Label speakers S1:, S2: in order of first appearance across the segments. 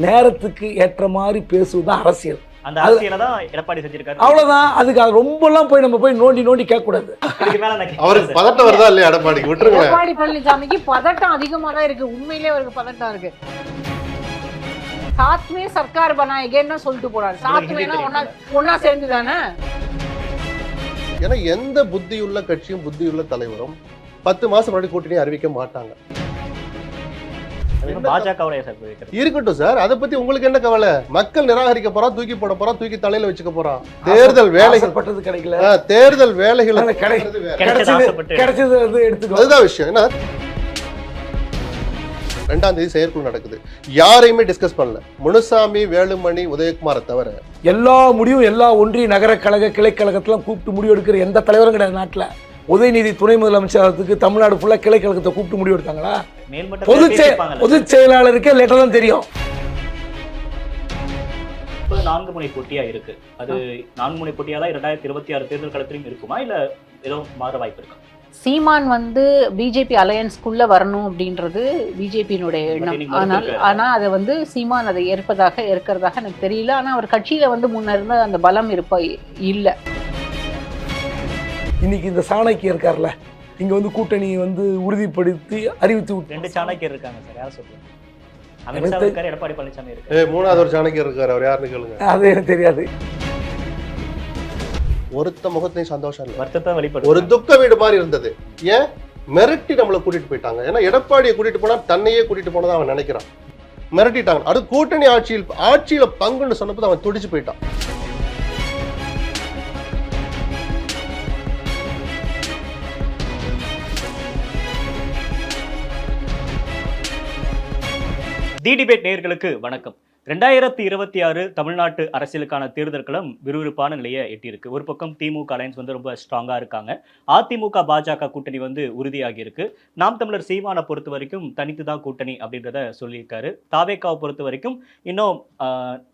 S1: நேரத்துக்கு ஏற்ற மாதிரி பேசுவதுதான் அரசியல்.
S2: அந்த அரசியலை தான் எடப்பாடி செஞ்சிருக்காரு.
S1: அவ்வளவுதான். அதுக்கு ரொம்பலாம் போய் நம்ம போய் நோண்டி கேட்க கூடாது.
S3: அவருக்கு பதட்டம் வருதா இல்லையா? எடப்பாடிக்கு விட்டுருங்க.
S4: எடப்பாடி பழனிசாமிக்கு பதட்டம் அதிகமா தான் இருக்கு. உண்மையிலேயே அவருக்கு பதட்டம் இருக்கு. சாத்மே சர்க்கார் பனாயேகேன்னு சொல்லிட்டு போறாரு. சாத்மேனா ஒன்னா சேர்ந்து தானே.
S3: ஏன்னா எந்த புத்தியுள்ள கட்சியும் புத்தியுள்ள தலைவரும் 10 மாசம் முன்னாடி கூட்டணி அறிவிக்க மாட்டாங்க. இருக்கட்டும் சார், அதை பத்தி உங்களுக்கு என்ன கவலை? மக்கள் நிராகரிக்க போறா, தூக்கி போட போறா, தூக்கி தலையில வச்சுக்க போறான். தேர்தல் வேலைகள்
S1: பட்டது கிடைக்கல,
S3: தேர்தல் வேலைகள்
S1: கிடைச்சது எடுத்துக்கோ.
S3: அதுதான் விஷயம். ஏன்னா 2ஆம் தேதி செயற்குழு நடக்குது. யாரையுமே டிஸ்கஸ் பண்ணல. முனுசாமி, வேலுமணி, உதயகுமாரை தவிர
S1: எல்லா முடிவும் எல்லா ஒன்றிய நகர கழக கிளைக்கழகத்தெல்லாம் கூப்பிட்டு முடிவு எடுக்கிற எந்த தலைவரும் கிடையாது நாட்டுல. உதயநிதி துணை முதலமைச்சருக்கு தமிழ்நாடு ஃபுல்லா கிளைக்கழகத்தை கூப்பிட்டு முடிவு எடுத்தாங்களா? பொதுச் செயலாளருக்கே லேட்டர் தான் தெரியும்.
S2: 4 முனை போட்டியா இருக்கு. அது 4 முனை போட்டியா தான் 2026 தேர்தல் களத்திலும் இருக்குமா, இல்ல ஏதோ மாற வாய்ப்பு இருக்கா?
S4: சீமான் பிஜேபி அலையன்ஸ்குள்ள வரணும் அப்படின்றது பிஜேபியினுடைய எண்ணம். ஆனா அதை சீமான் அதை ஏற்கிறதாக எனக்கு தெரியல. ஆனா அவர் கட்சியில முன்ன இருந்த அந்த பலம் இல்ல.
S1: இன்னைக்கு இந்த சாணக்கியர் இருக்கார்ல, இங்க கூட்டணி உறுதிப்படுத்தி அறிவித்து
S2: 2 சாணக்கியர் இருக்காங்க சார். யார சொல்றீங்க? அமித்ஷா இருக்காரு, எடப்பாடி பழனிசாமி இருக்காரு.
S3: 3வது ஒரு சாணக்கியர் இருக்காரு. அவர் யாருன்னு கேளுங்க.
S1: அது எனக்கு தெரியாது.
S3: ஒருத்த முகத்தையும் சந்தோஷம் இல்லை,
S2: வருத்தத்தை வெளிப்படும்.
S3: ஒரு துக்க வீடு மாதிரி இருந்தது. ஏன் மிரட்டி நம்மளை கூட்டிட்டு போயிட்டாங்க? ஏன்னா எடப்பாடியை கூட்டிட்டு போனா தன்னையே கூட்டிட்டு போனதான் அவன் நினைக்கிறான். மிரட்டிட்டாங்க. அது கூட்டணி ஆட்சியில பங்குன்னு சொன்னப்போ அவன் துடிச்சு போயிட்டான்.
S2: தி டிபேட் நேயர்களுக்கு வணக்கம். 2026 தமிழ்நாட்டு அரசியலுக்கான தேர்தல் களம் விறுவிறுப்பான நிலையை எட்டியிருக்கு. ஒரு பக்கம் திமுக அலையன்ஸ் ரொம்ப ஸ்ட்ராங்கா இருக்காங்க. அதிமுக பாஜக கூட்டணி உறுதியாகி இருக்கு. நாம் தமிழர் சீமானை பொறுத்த வரைக்கும் தனித்து தான் கூட்டணி அப்படின்றத சொல்லியிருக்காரு. தாவேக்காவை பொறுத்த வரைக்கும் இன்னும்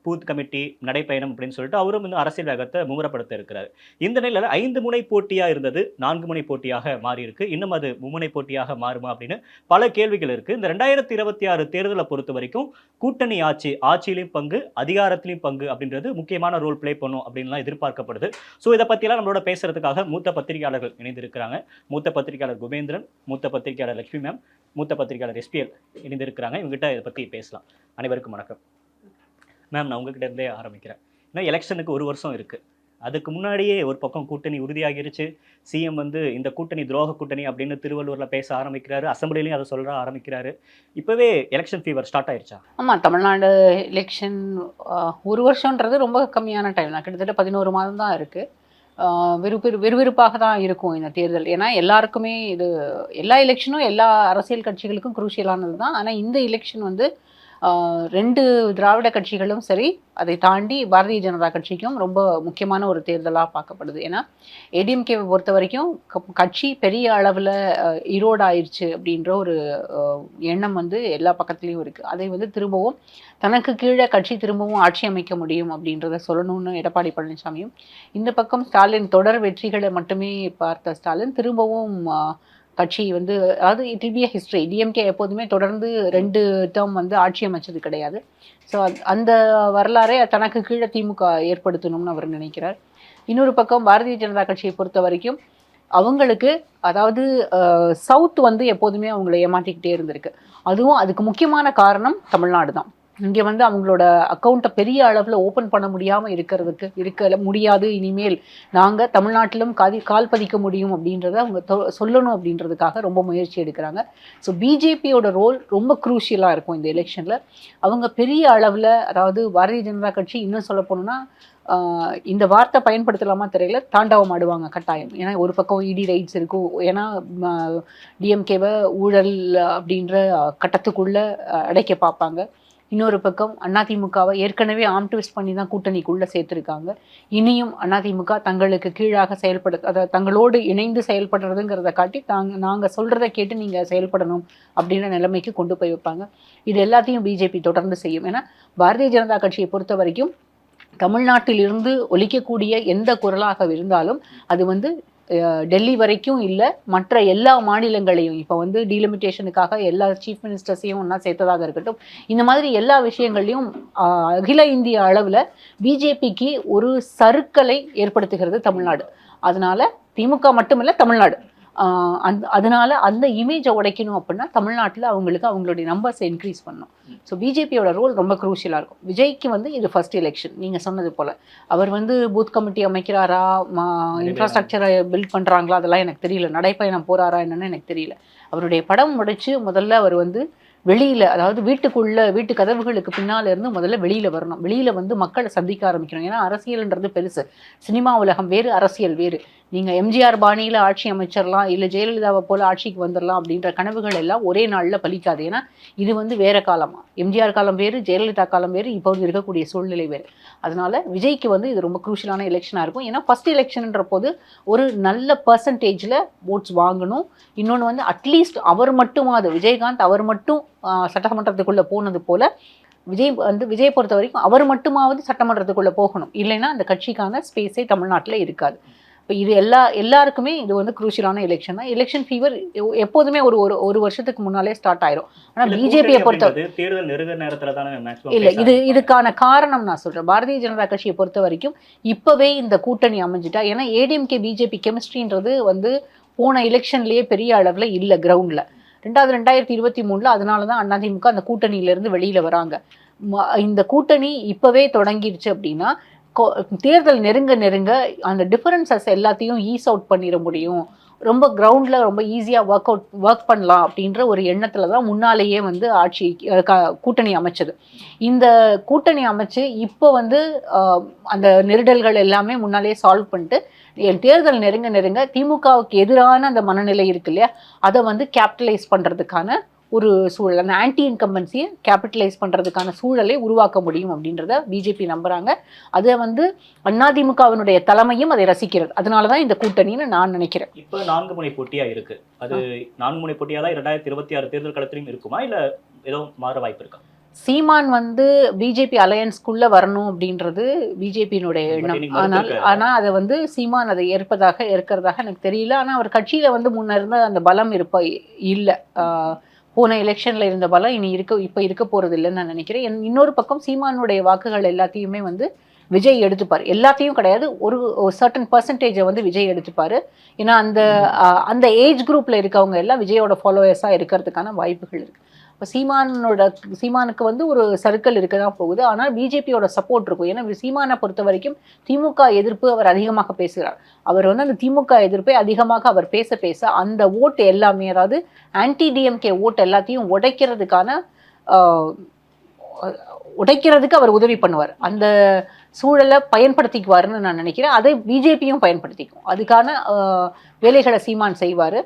S2: பூத் கமிட்டி நடைப்பயணம் அப்படின்னு சொல்லிட்டு அவரும் இன்னும் அரசியல் வேகத்தை மும்முரப்படுத்த இருக்கிறார். இந்த நிலையில 5 முனை போட்டியா இருந்தது 4 முனை போட்டியாக மாறி இருக்கு. இன்னும் அது மும்முனை போட்டியாக மாறுமா அப்படின்னு பல கேள்விகள் இருக்கு. இந்த 2026 தேர்தலை பொறுத்த வரைக்கும் கூட்டணி ஆட்சியிலையும் பங்கு, அதிகாரத்திலையும் பங்கு அப்படின்றது முக்கியமான ரோல் பிளே பண்ணும் அப்படின்லாம் எதிர்பார்க்கப்படுது. ஸோ இதை பற்றியெல்லாம் நம்மளோட பேசுறதுக்காக மூத்த பத்திரிகையாளர்கள் இணைந்திருக்கிறாங்க. மூத்த பத்திரிகையாளர் குபேந்திரன், மூத்த பத்திரிகையாளர் லட்சுமி மேம், மூத்த பத்திரிகையாளர் SPL இணைந்திருக்கிறாங்க. இவங்ககிட்ட இதை பற்றி பேசலாம். அனைவருக்கும் வணக்கம். மேம், நான் உங்ககிட்ட இருந்தே ஆரம்பிக்கிறேன். ஏன்னா எலெக்ஷனுக்கு 1 வருஷம் இருக்குது. அதுக்கு முன்னாடியே ஒரு பக்கம் கூட்டணி உறுதியாகிருச்சு. சிஎம் இந்த கூட்டணி துரோக கூட்டணி அப்படின்னு திருவள்ளூரில் பேச ஆரம்பிக்கிறாரு. அசம்பிளிலையும் அதை சொல்ல ஆரம்பிக்கிறாரு. இப்போவே எலெக்ஷன் ஃபீவர் ஸ்டார்ட் ஆயிடுச்சா?
S4: ஆமாம், தமிழ்நாடு எலெக்ஷன் 1 வருஷன்றது ரொம்ப கம்மியான டைம் தான். கிட்டத்தட்ட 11 மாதம் தான் இருக்குது. விறுவிறுப்பாக தான் இருக்கும் இந்த தேர்தல். ஏன்னா எல்லாருக்குமே எல்லா எலெக்ஷனும் எல்லா அரசியல் கட்சிகளுக்கும் குரூஷியலானது தான். ஆனால் இந்த எலெக்ஷன் 2 திராவிட கட்சிகளும் சரி, அதை தாண்டி பாரதிய ஜனதா கட்சிக்கும் ரொம்ப முக்கியமான ஒரு தேர்தலாக பார்க்கப்படுது. ஏன்னா ஏடிஎம்கேவை பொறுத்த வரைக்கும் கட்சி பெரிய அளவில் ஈரோடு ஆயிடுச்சு அப்படின்ற ஒரு எண்ணம் எல்லா பக்கத்துலேயும் இருக்குது. அதை திரும்பவும் தனக்கு கீழே கட்சி திரும்பவும் ஆட்சி அமைக்க முடியும் அப்படின்றத சொல்லணும்னு எடப்பாடி பழனிசாமியும், இந்த பக்கம் ஸ்டாலின் தொடர் வெற்றிகளை மட்டுமே பார்த்த ஸ்டாலின் திரும்பவும் கட்சி அதாவது it will be a history. DMK எப்போதுமே தொடர்ந்து 2 டேர்ம் ஆட்சி அமைச்சது கிடையாது. ஸோ அந்த வரலாறை தனக்கு கீழே திமுக ஏற்படுத்தணும்னு அவர் நினைக்கிறார். இன்னொரு பக்கம் பாரதிய ஜனதா கட்சியை பொறுத்த வரைக்கும் அவங்களுக்கு அதாவது சவுத் எப்போதுமே அவங்கள ஏமாற்றிக்கிட்டே இருந்திருக்கு. அதுக்கு முக்கியமான காரணம் தமிழ்நாடு தான். இங்கே அவங்களோட அக்கௌண்ட்டை பெரிய அளவில் ஓப்பன் பண்ண முடியாமல் இருக்க முடியாது. இனிமேல் நாங்கள் தமிழ்நாட்டிலும் கால் பதிக்க முடியும் அப்படின்றத அவங்க சொல்லணும் அப்படின்றதுக்காக ரொம்ப முயற்சி எடுக்கிறாங்க. ஸோ பிஜேபியோட ரோல் ரொம்ப குரூஷியலாக இருக்கும் இந்த எலெக்ஷனில். அவங்க பெரிய அளவில், அதாவது பாரதிய ஜனதா கட்சி இன்னும் சொல்ல போனோம்னா இந்த வார்த்தை பயன்படுத்தலாமா தெரியல, தாண்டவம் ஆடுவாங்க கட்டாயம். ஏன்னா ஒரு பக்கம் இடி ரைட்ஸ் இருக்கும். ஏன்னா டிஎம்கேவை ஊழல் அப்படின்ற கட்டத்துக்குள்ளே அடைக்க பார்ப்பாங்க. இன்னொரு பக்கம் அதிமுகவை ஏற்கனவே ஆம் ட்விஸ்ட் பண்ணி தான் கூட்டணிக்குள்ளே சேர்த்துருக்காங்க. இனியும் அதிமுக தங்களுக்கு கீழாக அதாவது தங்களோடு இணைந்து செயல்படுறதுங்கிறத காட்டி நாங்கள் சொல்கிறத கேட்டு நீங்கள் செயல்படணும் அப்படின்ற நிலைமைக்கு கொண்டு போய் வைப்பாங்க. இது எல்லாத்தையும் பிஜேபி தொடர்ந்து செய்யும். ஏன்னா பாரதிய ஜனதா கட்சியை பொறுத்த வரைக்கும் தமிழ்நாட்டிலிருந்து ஒலிக்கக்கூடிய எந்த குரலாக இருந்தாலும் அது டெல்லி வரைக்கும் இல்லை, மற்ற எல்லா மாநிலங்களையும் இப்போ வந்து டீலிமிட்டேஷனுக்காக எல்லா சீஃப் மினிஸ்டர்ஸையும் ஒன்றா சேர்த்ததாக இருக்கட்டும், இந்த மாதிரி எல்லா விஷயங்கள்லையும் அகில இந்திய அளவில் பிஜேபிக்கு ஒரு சறுக்கலை ஏற்படுத்துகிறது தமிழ்நாடு. அதனால திமுக மட்டுமில்லை, தமிழ்நாடு. அதனால அந்த இமேஜை உடைக்கணும் அப்படின்னா தமிழ்நாட்டில் அவங்களுக்கு அவங்களுடைய நம்பர்ஸை இன்க்ரீஸ் பண்ணணும். ஸோ பிஜேபியோட ரோல் ரொம்ப குரூஷியலாக இருக்கும். விஜய்க்கு வந்து இது ஃபர்ஸ்ட் எலெக்ஷன். நீங்கள் சொன்னது போல் அவர் வந்து பூத் கமிட்டி அமைக்கிறாரா, இன்ஃப்ராஸ்ட்ரக்சரை பில்ட் பண்ணுறாங்களா, அதெல்லாம் எனக்கு தெரியல. நடைப்பயணம் போகிறாரா என்னன்னு எனக்கு தெரியல. அவருடைய படம் முடிச்சு முதல்ல அவர் வந்து வெளியில், அதாவது வீட்டு கதவுகளுக்கு பின்னால் இருந்து முதல்ல வெளியில் வரணும். வெளியில் வந்து மக்களை சந்திக்க ஆரம்பிக்கணும். ஏன்னா அரசியல்ன்றது பெருசு. சினிமா உலகம் வேறு, அரசியல் வேறு. நீங்கள் எம்ஜிஆர் பாணியில் ஆட்சி அமைச்சிடலாம், இல்லை ஜெயலலிதாவை போல் ஆட்சிக்கு வந்துடலாம் அப்படின்ற கனவுகள் எல்லாம் ஒரே நாளில் பலிக்காது. ஏன்னா இது வந்து வேறு காலமாக, எம்ஜிஆர் காலம் வேறு, ஜெயலலிதா காலம் வேறு, இப்போ வந்து இருக்கக்கூடிய சூழ்நிலை வேறு. அதனால விஜய்க்கு வந்து இது ரொம்ப குரூஷியலான எலெக்ஷனாக இருக்கும். ஏன்னா ஃபர்ஸ்ட் எலெக்ஷன்ன்ற போது ஒரு நல்ல பர்சன்டேஜில் ஓட்ஸ் வாங்கணும். இன்னொன்று வந்து அட்லீஸ்ட் அவர் மட்டுமாவது, விஜயகாந்த் அவர் மட்டும் சட்டமன்றத்துக்குள்ளே போனது போல் விஜய் பொறுத்த வரைக்கும் அவர் மட்டுமாவது சட்டமன்றத்துக்குள்ளே போகணும். இல்லைன்னா அந்த கட்சிக்கான ஸ்பேஸே தமிழ்நாட்டில் இருக்காது. இப்போ இது எல்லாருக்குமே இது வந்து குரூஷியலான எலெக்ஷன் தான். எலெக்ஷன் ஃபீவர் எப்போதுமே ஒரு வருஷத்துக்கு முன்னாலே ஸ்டார்ட் ஆயிரும். ஆனால் பிஜேபியை பொறுத்த
S2: தேர்தல் நெருங்க நேரத்தில் தானே
S4: இல்லை, இதுக்கான காரணம் நான் சொல்கிறேன். பாரதிய ஜனதா கட்சியை பொறுத்த வரைக்கும் இப்போவே இந்த கூட்டணி அமைஞ்சிட்டா, ஏன்னா ஏடிஎம்கே பிஜேபி கெமிஸ்ட்ரின்றது வந்து போன எலெக்ஷன்லேயே பெரிய அளவில் இல்லை கிரவுண்டில். 2023 அதனால தான் அதிமுக அந்த கூட்டணியிலேருந்து வெளியில் வராங்க. இந்த கூட்டணி இப்போவே தொடங்கிடுச்சு அப்படின்னா தேர்தல் நெருங்க அந்த டிஃபரன்சஸ் எல்லாத்தையும் ஈஸ் அவுட் பண்ணிட முடியும். ரொம்ப கிரவுண்டில் ரொம்ப ஈஸியாக ஒர்க் பண்ணலாம் அப்படின்ற ஒரு எண்ணத்தில் தான் முன்னாலேயே வந்து கூட்டணி அமைச்சது. இந்த கூட்டணி அமைச்சு இப்போ வந்து அந்த நெருடல்கள் எல்லாமே முன்னாலேயே சால்வ் பண்ணிட்டு தேர்தல் நெருங்க திமுகவுக்கு எதிரான அந்த மனநிலை இருக்கு இல்லையா, அதை வந்து கேபிட்டலைஸ் பண்ணுறதுக்கான ஒரு சூழல், அந்த ஆன்டி இன்கம்பன்சியை கேபிட்டலைஸ் பண்ணுறதுக்கான சூழலை உருவாக்க முடியும் அப்படின்றத பிஜேபி நம்புகிறாங்க. அதை வந்து அதிமுகவினுடைய தலைமையும் அதை ரசிக்கிறது. அதனால தான் இந்த கூட்டணின்னு நான் நினைக்கிறேன்.
S2: இப்போ 4 முனை போட்டியாக இருக்குது. அது 4 முனை போட்டியாக தான் 2026 தேர்தல் களத்திலையும் இருக்குமா, இல்லை ஏதோ மாற வாய்ப்பு இருக்கா?
S4: சீமான் வந்து பிஜேபி அலையன்ஸ்குள்ளே வரணும் அப்படின்றது பிஜேபியினுடைய எண்ணம். ஆனால் அதை வந்து சீமான் அதை ஏற்கிறதாக எனக்கு தெரியல. ஆனால் அவர் கட்சியில் வந்து முன்ன இருந்த அந்த பலம் இல்லை. போன எலெக்ஷனில் இருந்த பலம் இப்போ இருக்க போகிறது இல்லைன்னு நான் நினைக்கிறேன். இன்னொரு பக்கம் சீமானுடைய வாக்குகள் எல்லாத்தையுமே வந்து விஜய் எடுத்துப்பார். எல்லாத்தையும் கிடையாது, ஒரு சர்டன் பர்சன்டேஜை வந்து விஜய் எடுத்துப்பார். ஏன்னா அந்த ஏஜ் குரூப்பில் இருக்கவங்க எல்லாம் விஜயோட ஃபாலோவர்ஸாக இருக்கிறதுக்கான வாய்ப்புகள் இருக்குது. இப்போ சீமானுக்கு வந்து ஒரு சர்க்கிள் இருக்க தான் போகுது. ஆனால் பிஜேபியோட சப்போர்ட் இருக்கும். ஏன்னா சீமானை பொறுத்த வரைக்கும் திமுக எதிர்ப்பு அவர் அதிகமாக பேசுகிறார். அவர் வந்து அந்த திமுக எதிர்ப்பை அதிகமாக அவர் பேச அந்த ஓட்டு எல்லாமே, அதாவது ஆன்டி டிஎம்கே ஓட்டு எல்லாத்தையும் உடைக்கிறதுக்கு அவர் உதவி பண்ணுவார். அந்த சூழலை பயன்படுத்திக்குவாருன்னு நான் நினைக்கிறேன். அதை பிஜேபியும் பயன்படுத்திக்கும். அதுக்கான வேலைகளை சீமான் செய்வார்.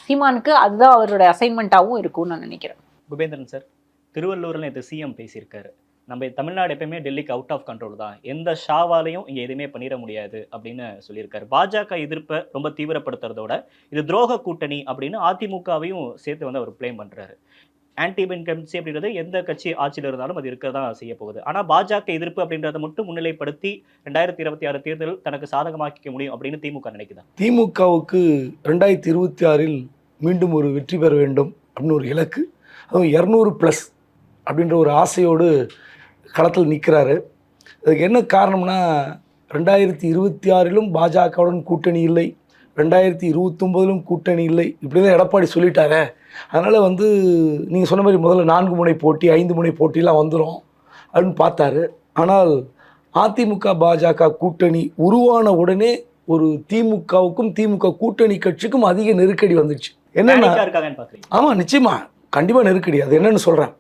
S4: சீமானுக்கு அதுதான் அவருடைய அசைன்மெண்ட்டாகவும் இருக்கும்னு நான் நினைக்கிறேன்.
S2: குபேந்திரன் சார், திருவள்ளூரில் இது சிஎம் பேசியிருக்காரு. நம்ம தமிழ்நாடு எப்பயுமே டெல்லிக்கு அவுட் ஆஃப் கண்ட்ரோல் தான், எந்த ஷாவாலையும் இங்கே எதுவுமே பண்ணிட முடியாது அப்படின்னு சொல்லியிருக்காரு. பாஜக எதிர்ப்பை ரொம்ப தீவிரப்படுத்துறதோட இது துரோக கூட்டணி அப்படின்னு அதிமுகவையும் சேர்த்து வந்து அவர் ப்ளேம் பண்ணுறாரு. ஆன்டி இன்கம்பன்சி அப்படின்றது எந்த கட்சி ஆட்சியில் இருந்தாலும் அது இருக்க தான் செய்ய போகுது. ஆனால் பாஜக எதிர்ப்பு அப்படின்றத மட்டும் முன்னிலைப்படுத்தி 2026 தேர்தல் தனக்கு சாதகமாக்கிக்க முடியும் அப்படின்னு திமுக நினைக்குதா?
S1: திமுகவுக்கு 2026 மீண்டும் ஒரு வெற்றி பெற வேண்டும் அப்படின்னு ஒரு இலக்கு, அதுவும் 200+ அப்படின்ற ஒரு ஆசையோடு களத்தில் நிற்கிறாரு. அதுக்கு என்ன காரணம்னா 2026 பாஜகவுடன் கூட்டணி இல்லை, 2029 கூட்டணி இல்லை, இப்படி தான் எடப்பாடி சொல்லிட்டாரே. அதனால் வந்து நீங்கள் சொன்ன மாதிரி முதல்ல 4 முனை போட்டி 5 முனை போட்டிலாம் வந்துடும் அப்படின்னு பார்த்தாரு. ஆனால் அதிமுக பாஜக கூட்டணி உருவான உடனே ஒரு திமுகவுக்கும் திமுக கூட்டணி கட்சிக்கும் அதிக நெருக்கடி வந்துச்சு. என்னென்னா ஆமாம், நிச்சயமாக கண்டிப்பாக நெருக்கடி. அது என்னென்னு சொல்கிறேன்.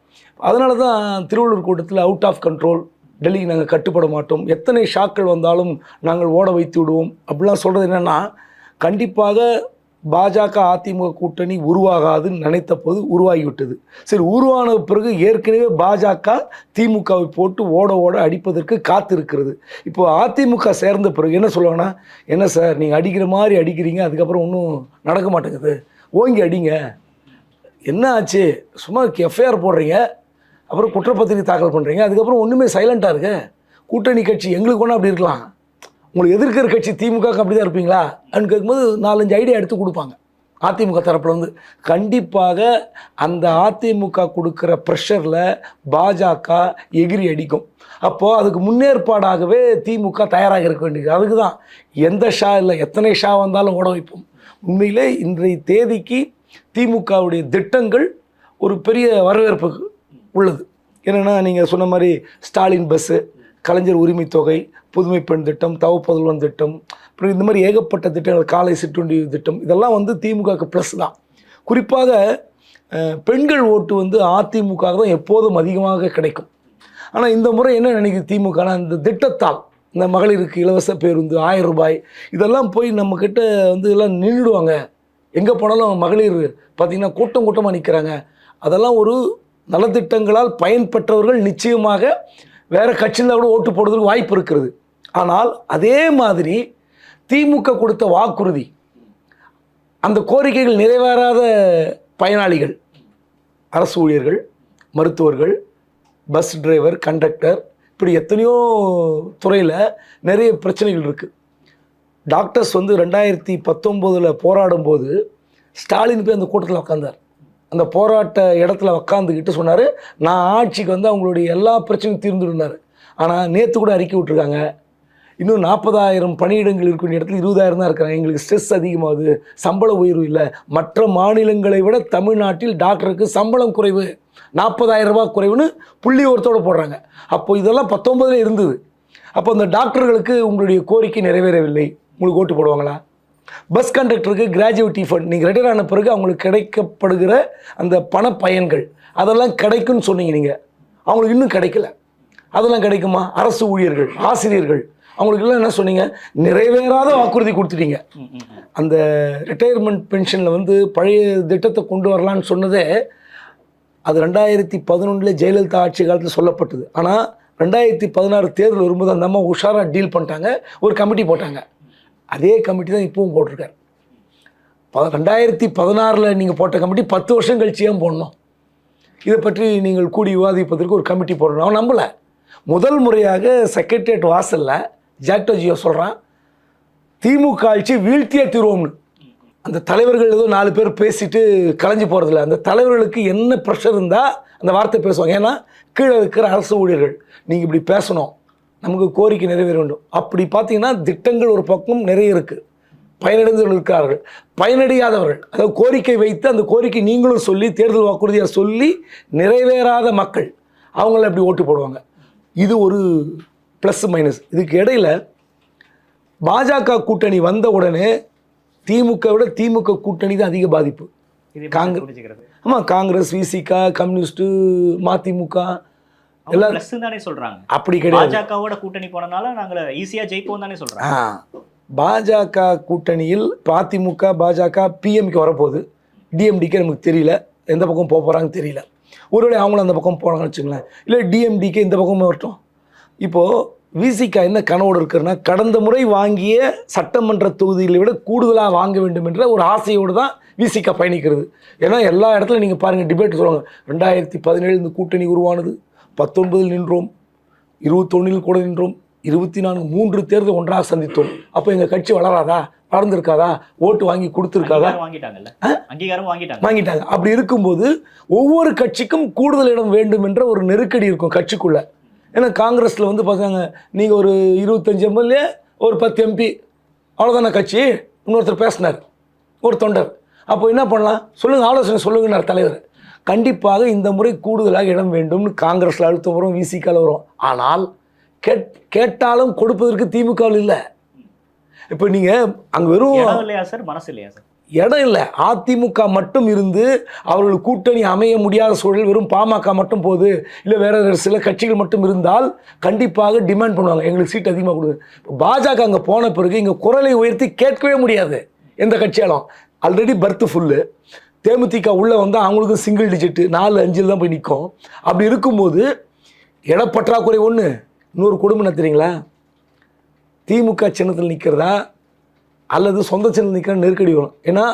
S1: அதனால தான் திருவள்ளூர் கூட்டத்தில் அவுட் ஆஃப் கண்ட்ரோல், டெல்லிக்கு நாங்கள் கட்டுப்பட மாட்டோம், எத்தனை ஷாக்கள் வந்தாலும் நாங்கள் ஓட வைத்து விடுவோம் அப்படிலாம் சொல்கிறது என்னென்னா, கண்டிப்பாக பாஜக அதிமுக கூட்டணி உருவாகாதுன்னு நினைத்த போது உருவாகிவிட்டது. சரி, உருவான பிறகு ஏற்கனவே பாஜக திமுகவை போட்டு ஓட அடிப்பதற்கு காத்திருக்கிறது. இப்போ அதிமுக சேர்ந்த பிறகு என்ன சொல்லுவாங்கன்னா, என்ன சார் நீங்கள் அடிக்கிற மாதிரி அடிக்கிறீங்க, அதுக்கப்புறம் ஒன்றும் நடக்க மாட்டேங்குது, ஓங்கி அடிங்க, என்ன ஆச்சு, சும்மா எஃப்ஐஆர் போடுறீங்க, அப்புறம் குற்றப்பத்திரிகை தாக்கல் பண்ணுறீங்க, அதுக்கப்புறம் ஒன்றுமே சைலண்ட்டாக இருக்கு, கூட்டணி கட்சி எங்களுக்கு ஒன்றா அப்படி இருக்கலாம், உங்களுக்கு எதிர்க்கிற கட்சி திமுக அப்படி தான் இருப்பீங்களா அப்படின்னு கேட்கும்போது 4-5 ஐடியா எடுத்து கொடுப்பாங்க அதிமுக தரப்புல வந்து. கண்டிப்பாக அந்த அதிமுக கொடுக்குற ப்ரெஷரில் பாஜக எகிரி அடிக்கும். அப்போது அதுக்கு முன்னேற்பாடாகவே திமுக தயாராக இருக்க வேண்டியது. அதுக்கு தான் எந்த ஷா இல்லை, எத்தனை ஷா வந்தாலும் ஓட வைப்போம். உண்மையிலே இன்றைய தேதிக்கு திமுகவுடைய திட்டங்கள் ஒரு பெரிய வரவேற்பு உள்ளது. என்னென்னா நீங்கள் சொன்ன மாதிரி ஸ்டாலின் பஸ்ஸு, கலைஞர் உரிமை தொகை, புதுமை பெண் திட்டம், தவப்புதல்வன் திட்டம், அப்புறம் இந்த மாதிரி ஏகப்பட்ட திட்டங்கள், காலை சிற்றுண்டி திட்டம், இதெல்லாம் வந்து திமுகவுக்கு ப்ளஸ் தான். குறிப்பாக பெண்கள் ஓட்டு வந்து அதிமுக தான் எப்போதும் அதிகமாக கிடைக்கும். ஆனால் இந்த முறை என்ன நினைக்குது திமுகனா, இந்த திட்டத்தால் இந்த மகளிருக்கு இலவச பேருந்து 1000 ரூபாய் இதெல்லாம் போய் நம்மக்கிட்ட வந்து எல்லாம் நின்றுடுவாங்க. எங்கே போனாலும் மகளிர் பார்த்திங்கன்னா கூட்டம் கூட்டமாக நிற்கிறாங்க. அதெல்லாம் ஒரு நலத்திட்டங்களால் பயன்பெற்றவர்கள் நிச்சயமாக வேறு கட்சியில் கூட ஓட்டு போடுறதுக்கு வாய்ப்பு இருக்கிறது. ஆனால் அதே மாதிரி திமுக கொடுத்த வாக்குறுதி, அந்த கோரிக்கைகள் நிறைவேறாத பயனாளிகள், அரசு ஊழியர்கள், மருத்துவர்கள், பஸ் டிரைவர், கண்டக்டர், இப்படி எத்தனையோ துறையில் நிறைய பிரச்சனைகள் இருக்குது. டாக்டர்ஸ் வந்து 2019 போராடும்போது ஸ்டாலின் போய் அந்த கூட்டத்தில் உட்காந்தார். அந்த போராட்ட இடத்துல உக்காந்துக்கிட்டு சொன்னார், நான் ஆட்சிக்கு வந்து அவங்களுடைய எல்லா பிரச்சனையும் தீர்ந்துருந்தார். ஆனால் நேற்று கூட அறிக்கை விட்டுருக்காங்க, இன்னும் 40,000 பணியிடங்கள் இருக்கிற இடத்துல 20,000 தான் இருக்கிறாங்க. எங்களுக்கு ஸ்ட்ரெஸ் அதிகமாகுது, சம்பள உயர்வு இல்லை. மற்ற மாநிலங்களை விட தமிழ்நாட்டில் டாக்டருக்கு சம்பளம் குறைவு, 40,000 ரூபாய் குறைவுன்னு புள்ளி ஒருத்தோடு போடுறாங்க. அப்போது இதெல்லாம் 19 இருந்தது. அப்போ அந்த டாக்டர்களுக்கு உங்களுடைய கோரிக்கை நிறைவேறவில்லை, உங்களுக்கு ஓட்டு போடுவாங்களா? பஸ் கண்டக்டருக்கு கிராஜுவிட்டி ஃபண்ட், நீங்கள் ரிட்டையர் ஆன பிறகு அவங்களுக்கு கிடைக்கப்படுகிற அந்த பண பயன்கள் அதெல்லாம் கிடைக்கும்னு சொன்னீங்க. நீங்கள் அவங்களுக்கு இன்னும் கிடைக்கல. அதெல்லாம் கிடைக்குமா? அரசு ஊழியர்கள், ஆசிரியர்கள், அவங்களுக்கெல்லாம் என்ன சொன்னீங்க? நிறைவேறாத வாக்குறுதி கொடுத்துட்டீங்க. அந்த ரிட்டையர்மெண்ட் பென்ஷனில் வந்து பழைய திட்டத்தை கொண்டு வரலான்னு சொன்னதே அது 2011 ஜெயலலிதா ஆட்சி காலத்தில் சொல்லப்பட்டது. ஆனால் 2016 தேர்தல் வரும்போது அந்த அம்மா உஷாராக டீல் பண்ணிட்டாங்க, ஒரு கமிட்டி போட்டாங்க. அதே கமிட்டி தான் இப்பவும் போட்டிருக்காரு. 2016 நீங்கள் போட்ட கமிட்டி 10 வருஷம் கழிச்சு ஏன் போடணும்? இதை பற்றி நீங்கள் கூடி விவாதிப்பதற்கு ஒரு கமிட்டி போடணும். அவன் நம்பலை. முதல் முறையாக செக்ரட்டரியேட் வாசலில் ஜாக்டோ ஜியோ சொல்கிறான், திமுக ஆட்சி வீழ்த்தியே தீர்வோம்னு. அந்த தலைவர்கள் ஏதோ 4 பேர் பேசிட்டு கலைஞ்சு போகிறதில்ல. அந்த தலைவர்களுக்கு என்ன ப்ரெஷர் இருந்தால் அந்த வார்த்தை பேசுவாங்க. ஏன்னா கீழே இருக்கிற அரசு ஊழியர்கள், நீங்கள் இப்படி பேசணும், நமக்கு கோரிக்கை நிறைவேற வேண்டும். அப்படி பார்த்தீங்கன்னா திட்டங்கள் ஒரு பக்கம் நிறைய இருக்குது, பயனடைந்தவர்கள் இருக்கிறார்கள், பயனடையாதவர்கள், அதாவது கோரிக்கை வைத்து அந்த கோரிக்கை நீங்களும் சொல்லி தேர்தல் வாக்குறுதியாக சொல்லி நிறைவேறாத மக்கள், அவங்கள அப்படி ஓட்டு போடுவாங்க. இது ஒரு ப்ளஸ் மைனஸ். இதுக்கு இடையில் பாஜக கூட்டணி வந்த உடனே திமுக விட திமுக கூட்டணி தான் அதிக பாதிப்பு. ஆமாம், காங்கிரஸ், விசிகா, கம்யூனிஸ்ட்டு, மதிமுக
S2: எல்லாம் தானே சொல்றாங்க.
S1: அப்படி கிடையாது.
S2: பாஜகவோட கூட்டணி போனனால நாங்கள் ஈஸியாக ஜெயிப்போம் தானே சொல்றாங்க.
S1: பாஜக கூட்டணியில் அதிமுக, பாஜக, பிஎம்கே வரப்போகுது. டிஎம்டிகே நமக்கு தெரியல எந்த பக்கம் போக போகிறாங்கன்னு தெரியல. ஒருவேளை அவங்களும் அந்த பக்கம் போகிறாங்கன்னு வச்சுங்களேன். இல்லை டிஎம்டிகே இந்த பக்கமே வரட்டும். இப்போது விசிகா என்ன கனவோடு இருக்குன்னா, கடந்த முறை வாங்கிய சட்டமன்ற தொகுதிகளை விட கூடுதலாக வாங்க வேண்டும் என்ற ஒரு ஆசையோடு தான் விசிகா பயணிக்கிறது. ஏன்னா எல்லா இடத்துல நீங்கள் பாருங்கள், டிபேட் சொல்லுவாங்க, 2017 இந்த கூட்டணி உருவானது, 19 நின்றோம், 21 கூட நின்றோம், 24 3 தேர்தல் ஒன்றாக சந்தித்தோம். அப்போ எங்கள் கட்சி வளராதா, வளர்ந்துருக்காதா, ஓட்டு வாங்கி கொடுத்துருக்காதா? வாங்கிட்டாங்க. அப்படி இருக்கும்போது ஒவ்வொரு கட்சிக்கும் கூடுதல் இடம் வேண்டும் என்ற ஒரு நெருக்கடி இருக்கும் கட்சிக்குள்ளே. ஏன்னா காங்கிரஸில் வந்து பார்த்தாங்க, நீங்கள் ஒரு 25 எம்எல்ஏ, ஒரு 10 எம்பி, அவ்வளோதான கட்சி. இன்னொருத்தர் பேசினார், ஒரு தொண்டர். அப்போ என்ன பண்ணலாம் சொல்லுங்கள், ஆலோசனை சொல்லுங்கன்னார் தலைவர். கண்டிப்பாக இந்த முறை கூடுதலாக இடம் வேண்டும்னு காங்கிரஸில் அழுத்தம் வரும், விசிகாவில் வரும். ஆனால் கேட்டாலும் கொடுப்பதற்கு திமுகவில் இல்லை. இப்போ நீங்கள் அங்கே வெறும்
S2: இல்லையா சார், மனசு இல்லையா சார்?
S1: இடம் இல்லை. அதிமுக மட்டும் இருந்து அவர்கள் கூட்டணி அமைய முடியாத சூழல், வெறும் பாமக மட்டும் போகுது, இல்லை வேறு சில கட்சிகள் மட்டும் இருந்தால் கண்டிப்பாக டிமாண்ட் பண்ணுவாங்க, எங்களுக்கு சீட் அதிகமாக கொடுங்க. பாஜக அங்கே போன பிறகு இங்கே குரலை உயர்த்தி கேட்கவே முடியாது எந்த கட்சியாலும். ஆல்ரெடி பர்த்து ஃபுல்லு. தேமுதிக உள்ளே வந்தால் அவங்களுக்கும் சிங்கிள் டிஜிட்டு 4-5 தான் போய் நிற்கும். அப்படி இருக்கும்போது இடப்பற்றாக்குறை ஒன்று. இன்னொரு கொடுமை என்ன தெரியுங்களா? திமுக சின்னத்தில் நிற்கிறதா அல்லது சொந்த சின்னத்தில் நிற்கிற நெருக்கடி வரும். ஏன்னா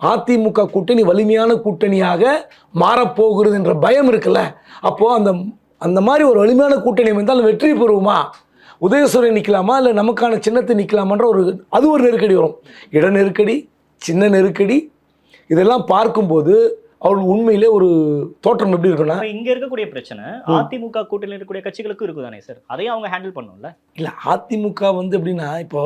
S1: அதிமுக கூட்டணி வலிமையான கூட்டணியாக மாறப்போகிறது என்ற பயம் இருக்குல்ல. அப்போது அந்த மாதிரி ஒரு வலிமையான கூட்டணி வந்தால் வெற்றி பெறுவோமா? உதயசூரியன் நிற்கலாமா இல்லை நமக்கான சின்னத்தை நிற்கலாமான்ற அது ஒரு நெருக்கடி வரும். இட நெருக்கடி, சின்ன நெருக்கடி, இதெல்லாம் பார்க்கும்போது அவர்கள் உண்மையிலே ஒரு தோற்றம் எப்படி இருக்குன்னா,
S2: இங்க இருக்கக்கூடிய பிரச்சனை அதிமுக கூட்டணியில் இருக்கக்கூடிய கட்சிகளுக்கும் இருக்குதானே சார், அதையும் அவங்க ஹேண்டில் பண்ணணும்ல.
S1: இல்லை, அதிமுக எப்படின்னா இப்போ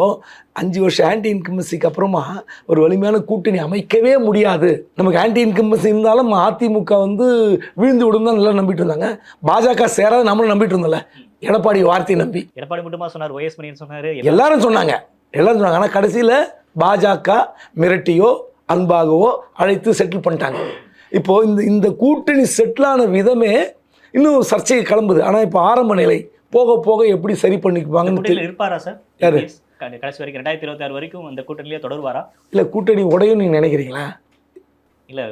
S1: 5 வருஷம் ஆன்டி இன்கம்பன்சிக்கு அப்புறமா ஒரு வலிமையான கூட்டணி அமைக்கவே முடியாது. நமக்கு ஆன்டி இன்கம்பன்சி இருந்தாலும் அதிமுக வீழ்ந்து விடும் தான் நல்லா நம்பிட்டு இருந்தாங்க. பாஜக சேராத நம்மளும் நம்பிட்டு இருந்தோம்ல, எடப்பாடி வார்த்தையை நம்பி.
S2: எடப்பாடி மட்டுமா சொன்னார், ஒய்எஸ் மணியன் சொன்னாரு,
S1: எல்லாரும் சொன்னாங்க. ஆனால் கடைசியில் பாஜக மிரட்டியோ அன்பாகவோ அழைத்து செட்டில் பண்ணிட்டாங்க. இப்போ இந்த கூட்டணி செட்டிலான விதமே இன்னும் சர்ச்சையை கிளம்புது. ஆனால் இப்போ ஆரம்ப நிலை போக போக எப்படி சரி பண்ணிக்குவாங்கன்னு
S2: இருப்பாரா சார்?
S1: யாரு
S2: கடைசி வரைக்கும் 2026 வரைக்கும் அந்த கூட்டணியிலே தொடருவாரா?
S1: இல்லை கூட்டணி உடையும் நீங்க நினைக்கிறீங்களா?
S2: இல்லை,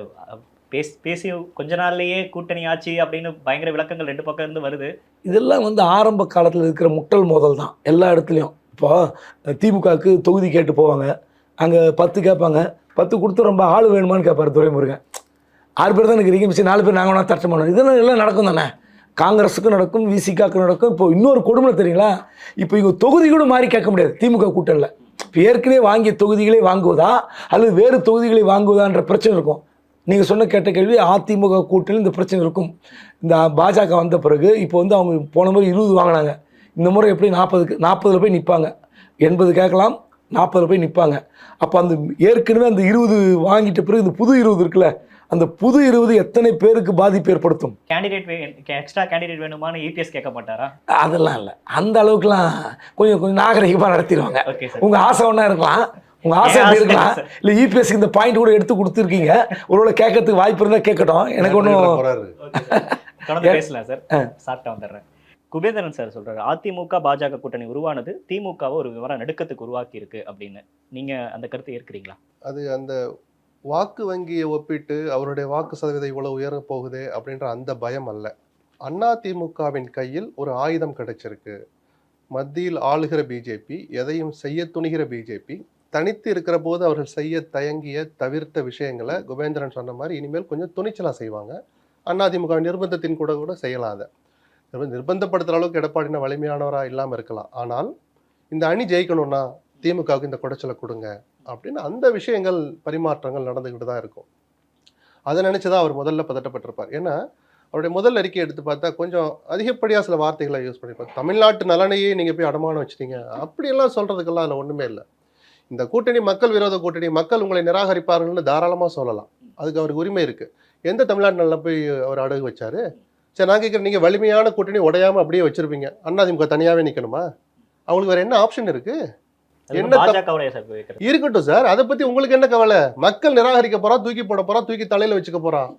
S2: பேசி கொஞ்ச நாள்லயே கூட்டணி ஆச்சு அப்படின்னு பயங்கர விளக்கங்கள் 2 பக்கம் இருந்து வருது.
S1: இதெல்லாம் ஆரம்ப காலத்தில் இருக்கிற முட்டல் மோதல் தான் எல்லா இடத்துலையும். இப்போ திமுகவுக்கு தொகுதி கேட்டு போவாங்க, அங்கே 10 கேட்பாங்க, 10 கொடுத்து ரொம்ப ஆள் வேணுமான்னு கேட்பார் துரைமுருகன். 6 பேர் தான் இருக்கிறீங்க, மிச்சம் 4 பேர் நாங்கள் வேணா தட்ட மாட்டோம். இதெல்லாம் எல்லாம் நடக்கும் தானே, காங்கிரஸுக்கும் நடக்கும், விசிகாவுக்கு நடக்கும். இப்போ இன்னொரு கொடுமை தெரியுங்களா, இப்போ இவங்க தொகுதி கூட மாறி கேட்க முடியாது திமுக கூட்டணியில். இப்போ ஏற்கனவே வாங்கிய தொகுதிகளை வாங்குவதா அல்லது வேறு தொகுதிகளை வாங்குவதான்ற பிரச்சனை இருக்கும். நீங்கள் சொன்ன கேட்ட கேள்வி, அதிமுக கூட்டணியில் இந்த பிரச்சனை இருக்கும். இந்த பாஜக வந்த பிறகு இப்போ அவங்க போன முறை 20 வாங்கினாங்க, இந்த முறை எப்படி 40 போய் நிற்பாங்க. 80 கேட்கலாம், 40 போய் நிற்பாங்க. அப்போ ஏற்கனவே அந்த 20 வாங்கிட்ட பிறகு இந்த புது 20 இருக்குல்ல, அந்த புது 20 எத்தனை பேருக்கு பாதிப்பு ஏற்படுத்தும்?
S2: எக்ஸ்ட்ரா கேண்டிடேட் வேணுமான்னு இபிஎஸ் கேட்க மாட்டாரா?
S1: அதெல்லாம் இல்லை, அந்த அளவுக்குலாம் கொஞ்சம் நாகரிகமாக நடத்திடுவாங்க. உங்கள் ஆசை ஒன்றா இருக்கலாம், உங்கள் ஆசை எப்படி இருக்கலாம். இல்லை இபிஎஸ்க்கு இந்த பாயிண்ட் கூட எடுத்து கொடுத்துருக்கீங்க, ஒருவேளை கேட்கறதுக்கு வாய்ப்பு இருந்தால் கேட்கட்டும். எனக்கு ஒன்றும்
S2: பேசலாம் சார், சாப்பிட்டா வந்துடுறேன். குபேந்திரன் சார் சொல்றாரு, அதிமுக பாஜக கூட்டணி உருவானது திமுகவை ஒரு விவரம் நடுக்கத்துக்கு உருவாக்கி இருக்கு அப்படின்னு. நீங்க அந்த கருத்தை ஏற்கிறீங்களா?
S3: அது அந்த வாக்கு வங்கியை ஒப்பிட்டு அவருடைய வாக்கு சதவீதம் இவ்வளவு உயர போகுது அப்படின்ற அந்த பயம் அல்ல. அதிமுகவின் கையில் ஒரு ஆயுதம் கிடைச்சிருக்கு. மத்தியில் ஆளுகிற பிஜேபி, எதையும் செய்ய துணிகிற பிஜேபி, தனித்து இருக்கிற போது அவர்கள் செய்ய தயங்கிய தவிர்த்த விஷயங்களை குபேந்திரன் சொன்ன மாதிரி இனிமேல் கொஞ்சம் துணிச்சலா செய்வாங்க. அதிமுக நிர்பந்தத்தின் கூட செய்யலாத, நிர்பந்தப்படுத்துற அளவுக்கு எடப்பாடினா வலிமையானவராக இல்லாமல் இருக்கலாம். ஆனால் இந்த அணி ஜெயிக்கணும்னா திமுகவுக்கு இந்த குடைச்சலை கொடுங்க அப்படின்னு அந்த விஷயங்கள் பரிமாற்றங்கள் நடந்துக்கிட்டு தான் இருக்கும். அதை நினைச்சுதான் அவர் முதல்ல பதட்டப்பட்டிருப்பார். ஏன்னா அவருடைய முதல் அறிக்கை எடுத்து பார்த்தா கொஞ்சம் அதிகப்படியாக சில வார்த்தைகளை யூஸ் பண்ணியிருப்பார். தமிழ்நாட்டு நலனையே நீங்கள் போய் அடமானம் வச்சுட்டீங்க அப்படியெல்லாம் சொல்றதுக்கெல்லாம் அதில் ஒன்றுமே இல்லை. இந்த கூட்டணி மக்கள் விரோத கூட்டணி, மக்கள் உங்களை நிராகரிப்பார்கள்னு தாராளமாக சொல்லலாம், அதுக்கு அவருக்கு உரிமை இருக்குது. எந்த தமிழ்நாட்டு நலனை போய் அவர் அடகு வச்சாரு? சரி, நான் கேட்குறேன், நீங்கள் வலிமையான கூட்டணி உடையாமல் அப்படியே வச்சுருப்பீங்க, அதிமுக தனியாகவே நிற்கணுமா? அவங்களுக்கு வேறு என்ன ஆப்ஷன் இருக்குது? இருக்கட்டும் சார், அதை பத்தி உங்களுக்கு என்ன கவலை? மக்கள் நிராகரிக்க போறா, தூக்கி போட போறா, தூக்கி தலையில வச்சுக்க போறான்.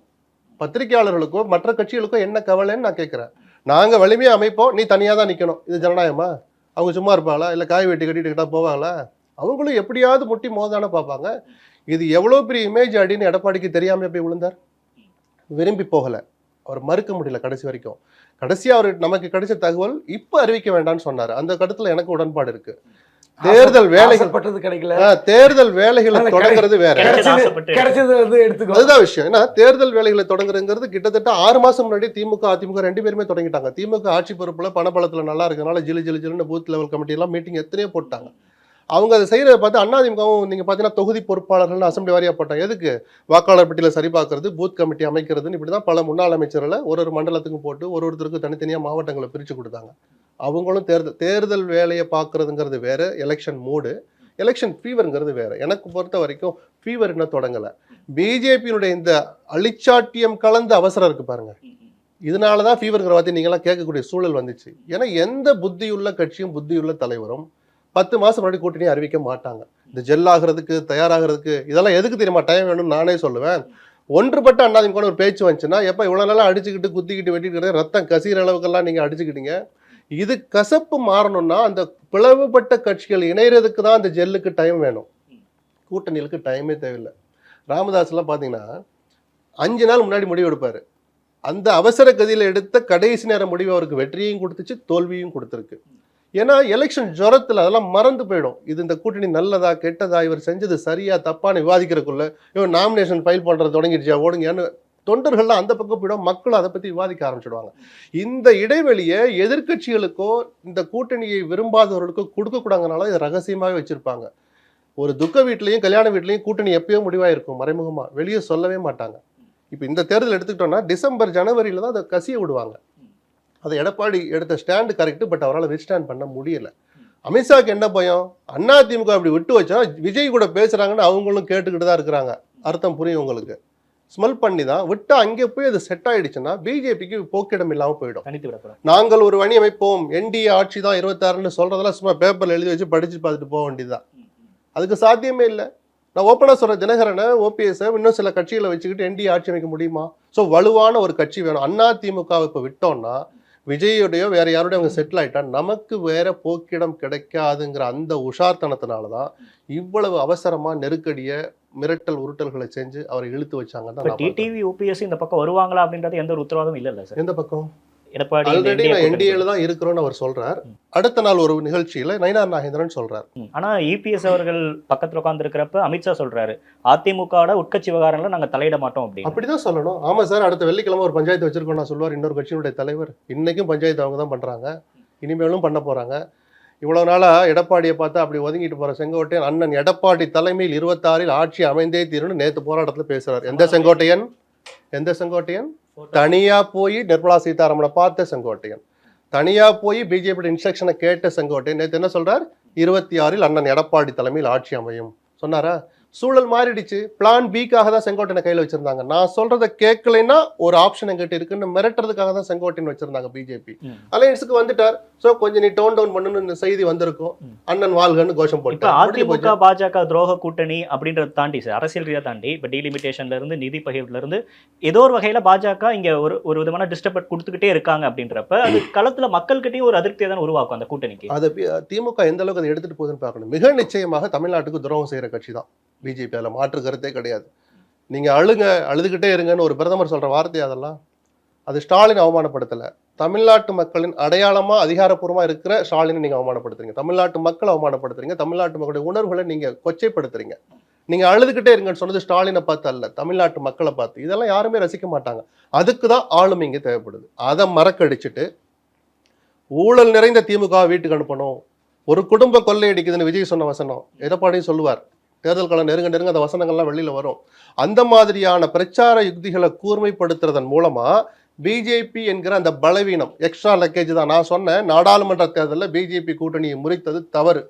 S3: பத்திரிகையாளர்களுக்கோ மற்ற கட்சிகளுக்கோ என்ன கவலைன்னு நான் கேட்கிறேன். நாங்க வலிமையா அமைப்போம், நீ தனியா தான் நிக்கணும், இது ஜனநாயகமா? அவங்க சும்மா இருப்பாங்களா? இல்ல காய் வெட்டி கட்டிட்டு போவாங்களா? அவங்களும் எப்படியாவது முட்டி மோதானே பார்ப்பாங்க. இது எவ்வளவு பெரிய இமேஜ் அடின்னு எடப்பாடிக்கு தெரியாம போய் விழுந்தார். விரும்பி போகல, அவர் மறுக்க முடியல கடைசி வரைக்கும். கடைசியா அவர் நமக்கு கிடைச்ச தகவல் இப்ப அறிவிக்க வேண்டாம்னு சொன்னாரு. அந்த கருத்துல எனக்கு உடன்பாடு இருக்கு. தேர்தல் வேலைகள் கிடைக்கல, தேர்தல் வேலைகளை தொடங்குறது வேற, அதுதான் விஷயம். ஏன்னா தேர்தல் வேலைகளை தொடங்குறதுங்கிறது கிட்டத்தட்ட 6 மாசம் முன்னாடி திமுக அதிமுக 2 பேருமே தொடங்கிட்டாங்க. திமுக ஆட்சி பொறுப்புல பணபலத்துல நல்லா இருக்கனால ஜிலுன்னு பூத் லெவல் கமிட்டி எல்லாம் மீட்டிங் எத்தனையோ போட்டாங்க. அவங்க அதை செய்யறத பார்த்து அதிமுகவும் நீங்க பாத்தீங்கன்னா தொகுதி பொறுப்பாளர்கள் அசம்பிளி வாரியா போட்டாங்க. எதுக்கு? வாக்காளர் பட்டியலை சரி பார்க்கறது, பூத் கமிட்டி அமைக்கிறதுன்னு இப்படிதான் பல முன்னாள் அமைச்சர்களை ஒரு மண்டலத்துக்கும் போட்டு ஒருத்தருக்கும் தனித்தனியா மாவட்டங்களை பிரிச்சு கொடுத்தாங்க. அவங்களும் தேர்தல் வேலையை பார்க்கறதுங்கிறது வேற, எலெக்ஷன் மூடு, எலெக்ஷன் ஃபீவருங்கிறது வேற. எனக்கு பொறுத்த வரைக்கும் ஃபீவர் இன்னும் தொடங்கலை. பிஜேபியினுடைய இந்த அழிச்சாட்டியம் கலந்த அவசரம் இருக்கு பாருங்க, இதனாலதான் ஃபீவருங்கிற வார்த்தை நீங்களாம் கேட்கக்கூடிய சூழல் வந்துச்சு. ஏன்னா எந்த புத்தியுள்ள கட்சியும் புத்தியுள்ள தலைவரும் 10 மாசம் முன்னாடி கூட்டணி அறிவிக்க மாட்டாங்க. இந்த ஜெல் ஆகிறதுக்கு தயாராகிறதுக்கு இதெல்லாம் எதுக்கு தெரியுமா டைம் வேணும்னு நானே சொல்லுவேன். ஒன்றுபட்ட அதிமுக ஒரு பேச்சு வந்துச்சுன்னா, எப்போ இவ்வளோ நாளா அடிச்சுக்கிட்டு குத்திக்கிட்டு வெட்டிக்கிட்டு ரத்தம் கசிகிற அளவுக்கெல்லாம் நீங்கள் அடிச்சுக்கிட்டீங்க. இது கசப்பு மாறணும்னா அந்த பிளவுபட்ட கட்சிகள் இணையறதுக்கு தான் அந்த ஜெல்லுக்கு டைம் வேணும், கூட்டணிகளுக்கு டைமே தேவையில்லை. ராமதாஸ்லாம் பார்த்தீங்கன்னா 5 நாள் முன்னாடி முடிவு எடுப்பார். அந்த அவசர கதியில் எடுத்த கடைசி நேர முடிவு அவருக்கு வெற்றியையும் கொடுத்துச்சு, தோல்வியும் கொடுத்துருக்கு. ஏன்னா எலெக்ஷன் ஜுரத்தில் அதெல்லாம் மறந்து போயிடும். இது இந்த கூட்டணி நல்லதா கெட்டதா, இவர் செஞ்சது சரியா தப்பான்னு விவாதிக்கிறதுக்குள்ள இவன் நாமினேஷன் ஃபைல் பண்ணுறது தொடங்கிடுச்சா ஓடுங்கன்னு தொண்டர்கள்லாம் அந்த பக்கம் போயிடும், மக்கள் அதை பத்தி விவாதிக்க ஆரம்பிச்சிடுவாங்க. இந்த இடைவெளியை எதிர்க்கட்சிகளுக்கோ இந்த கூட்டணியை விரும்பாதவர்களுக்கோ கொடுக்கக்கூடாதனால இதை ரகசியமாவே வச்சிருப்பாங்க. ஒரு துக்க வீட்லயும் கல்யாண வீட்லயும் கூட்டணி எப்பயோ முடிவாயிருக்கும் மறைமுகமா, வெளியே சொல்லவே மாட்டாங்க. இப்ப இந்த தேர்தல் எடுத்துக்கிட்டோம்னா டிசம்பர் ஜனவரியில தான் அதை கசிய விடுவாங்க. அதை எடப்பாடி எடுத்த ஸ்டாண்டு கரெக்ட், பட் அவரால் வித்ஸ்டாண்ட் பண்ண முடியல. அமித்ஷாக்கு என்ன பயம், அதிமுக அப்படி விட்டு வச்சா விஜய் கூட பேசுறாங்கன்னு அவங்களும் கேட்டுக்கிட்டு தான் இருக்கிறாங்க. அர்த்தம் புரியும் உங்களுக்கு. ஸ்மெல் பண்ணி தான் விட்டா அங்கே போய் அது செட் ஆயிடுச்சுன்னா பிஜேபிக்கு போக்கிடம் இல்லாம போயிடும். நாங்கள் ஒரு அணி அமைப்போம், என்டிஏ ஆட்சி தான் 26ன்னு சொல்றதெல்லாம் சும்மா பேப்பர்ல எழுதி வச்சு படிச்சு பார்த்துட்டு போக வேண்டியதுதான். அதுக்கு சாத்தியமே இல்லை. நான் ஓப்பனா சொல்றேன், தினகரனை ஓபிஎஸ் இன்னும் சில கட்சிகளை வச்சுக்கிட்டு என்டிஏ ஆட்சி அமைக்க முடியுமா? ஸோ வலுவான ஒரு கட்சி வேணும். அதிமுக இப்போ விட்டோம்னா விஜயோடையோ வேற யாரோடய அவங்க செட்டில் ஆயிட்டா நமக்கு வேற போக்கிடம் கிடைக்காதுங்கிற அந்த உஷார்த்தனத்தினாலதான் இவ்வளவு அவசரமா நெருக்கடிய மிரட்டல் உருட்டல்களை செஞ்சு அவரை இழுத்து வச்சாங்க.
S2: டிடிவி ஓபிஎஸ் இந்த பக்கம் வருவாங்களா அப்படின்றது எந்த ஒரு உத்தரவாதம் இல்ல சார்.
S3: எந்த பக்கம்?
S2: எடப்பாடி
S3: ஆல்ரெடி நான் என்டிஏல தான் இருக்கிறோம்னு அவர் சொல்றார். அடுத்த நாள் ஒரு நிகழ்ச்சியில நயினார் நாகேந்திரன் சொல்றாரு.
S2: ஆனா இபிஎஸ் அவர்கள் பக்கத்துல உட்கார்ந்து இருக்கிறப்ப அமித்ஷா சொல்றாரு அதிமுகவோட உட்கட்சி விவகாரங்களை நாங்க தலையிட மாட்டோம் அப்படின்னு.
S3: அப்படிதான் சொல்லணும். ஆமா சார், அடுத்த வெள்ளிக்கிழமை ஒரு பஞ்சாயத்து வச்சிருக்கோம் நான் சொல்லுவார் இன்னொரு கட்சியினுடைய தலைவர். இன்னைக்கும் பஞ்சாயத்து அவங்க தான் பண்றாங்க, இனிமேலும் பண்ண போறாங்க. இவ்வளவு நாளா எடப்பாடியை பார்த்தா அப்படி ஒதுங்கிட்டு போற செங்கோட்டையன் அண்ணன் எடப்பாடி தலைமையில் 26ல் ஆட்சி அமைந்தே தீரும்னு நேத்து போராட்டத்துல பேசுறாரு. எந்த செங்கோட்டையன்? தனியா போய் நிர்மலா சீதாராமனை பார்த்த செங்கோட்டையன், தனியா போய் பிஜேபி இன்ஸ்ட்ரக்ஷனை கேட்ட செங்கோட்டையன் நேற்று என்ன சொல்றார்? 26ல் அண்ணன் எடப்பாடி தலைமையில் ஆட்சி அமையும் சொன்னாரா? சூழல் மாறிடுச்சு. பிளான் பிக்காக தான் செங்கோட்டையனை கையில் வச்சிருந்தாங்க. நான் சொல்றதை கேட்கலைன்னா ஒரு ஆப்ஷன் எங்கிட்ட இருக்குன்னு மிரட்டுறதுக்காக தான் செங்கோட்டையன் வச்சிருந்தாங்க பிஜேபி. அலையன்ஸுக்கு வந்துட்டார். சோ கொஞ்சம் நீ டோன் டவுன் பண்ணணும்னு செய்தி வந்திருக்கும். அண்ணன் வாழ்கன்னு கோஷம் போட்டு
S2: அதிமுக பாஜக துரோக கூட்டணி அப்படின்றத தாண்டி சார், அரசியல் ரீதியா தாண்டி இப்ப டீலிமிட்டேஷன்ல இருந்து நிதி பகிர்வுல இருந்து ஏதோ ஒரு வகையில பாஜக இங்க ஒரு விதமான டிஸ்டர்பன்ஸ் கொடுத்துக்கிட்டே இருக்காங்க அப்படின்றப்ப அது களத்துல மக்கள்கிட்டயும் ஒரு அதிருப்தியை தான் உருவாக்கும் அந்த கூட்டணிக்கு.
S3: அது திமுக எந்த அளவுக்கு அதை எடுத்துட்டு போகுதுன்னு பார்க்கணும். மிக நிச்சயமாக தமிழ்நாட்டுக்கு துரோகம் செய்யற கட்சி தான் பிஜேபி. அதில் மாற்று கருத்தே கிடையாது. நீங்கள் அழுதுகிட்டே இருங்கன்னு ஒரு பிரதமர் சொல்கிற வார்த்தை அதெல்லாம். அது ஸ்டாலின் அவமானப்படுத்தலை. தமிழ்நாட்டு மக்களின் அடையாளமாக அதிகாரப்பூர்வமாக இருக்கிற ஸ்டாலினை நீங்கள் அவமானப்படுத்துறீங்க. தமிழ்நாட்டு மக்களை அவமானப்படுத்துறீங்க. தமிழ்நாட்டு மக்களுடைய உணர்வுகளை நீங்கள் கொச்சைப்படுத்துறீங்க. நீங்கள் அழுதுகிட்டே இருங்கன்னு சொன்னது ஸ்டாலினை பார்த்து அல்ல, தமிழ்நாட்டு மக்களை பார்த்து. இதெல்லாம் யாருமே ரசிக்க மாட்டாங்க. அதுக்கு தான் ஆளுமை இங்கே தேவைப்படுது. அதை மறக்கடிச்சிட்டு ஊழல் நிறைந்த திமுக வீட்டுக்கு அனுப்பணும். ஒரு குடும்ப கொள்ளையடிக்குதுன்னு விஜய் சொன்ன வசனம் எடப்பாடியும் சொல்லுவார். தேர்தல் காலம் நெருங்க அந்த வசனங்கள்லாம் வெளியில வரும். அந்த மாதிரியான பிரச்சார யுக்திகளை கூர்மைப்படுத்துறதன் மூலமா பிஜேபி என்கிற அந்த பலவீனம், எக்ஸ்ட்ரா லக்கேஜ் தான். நான் சொன்னேன், நாடாளுமன்ற தேர்தலில் பிஜேபி கூட்டணியை முறித்தது தவறு,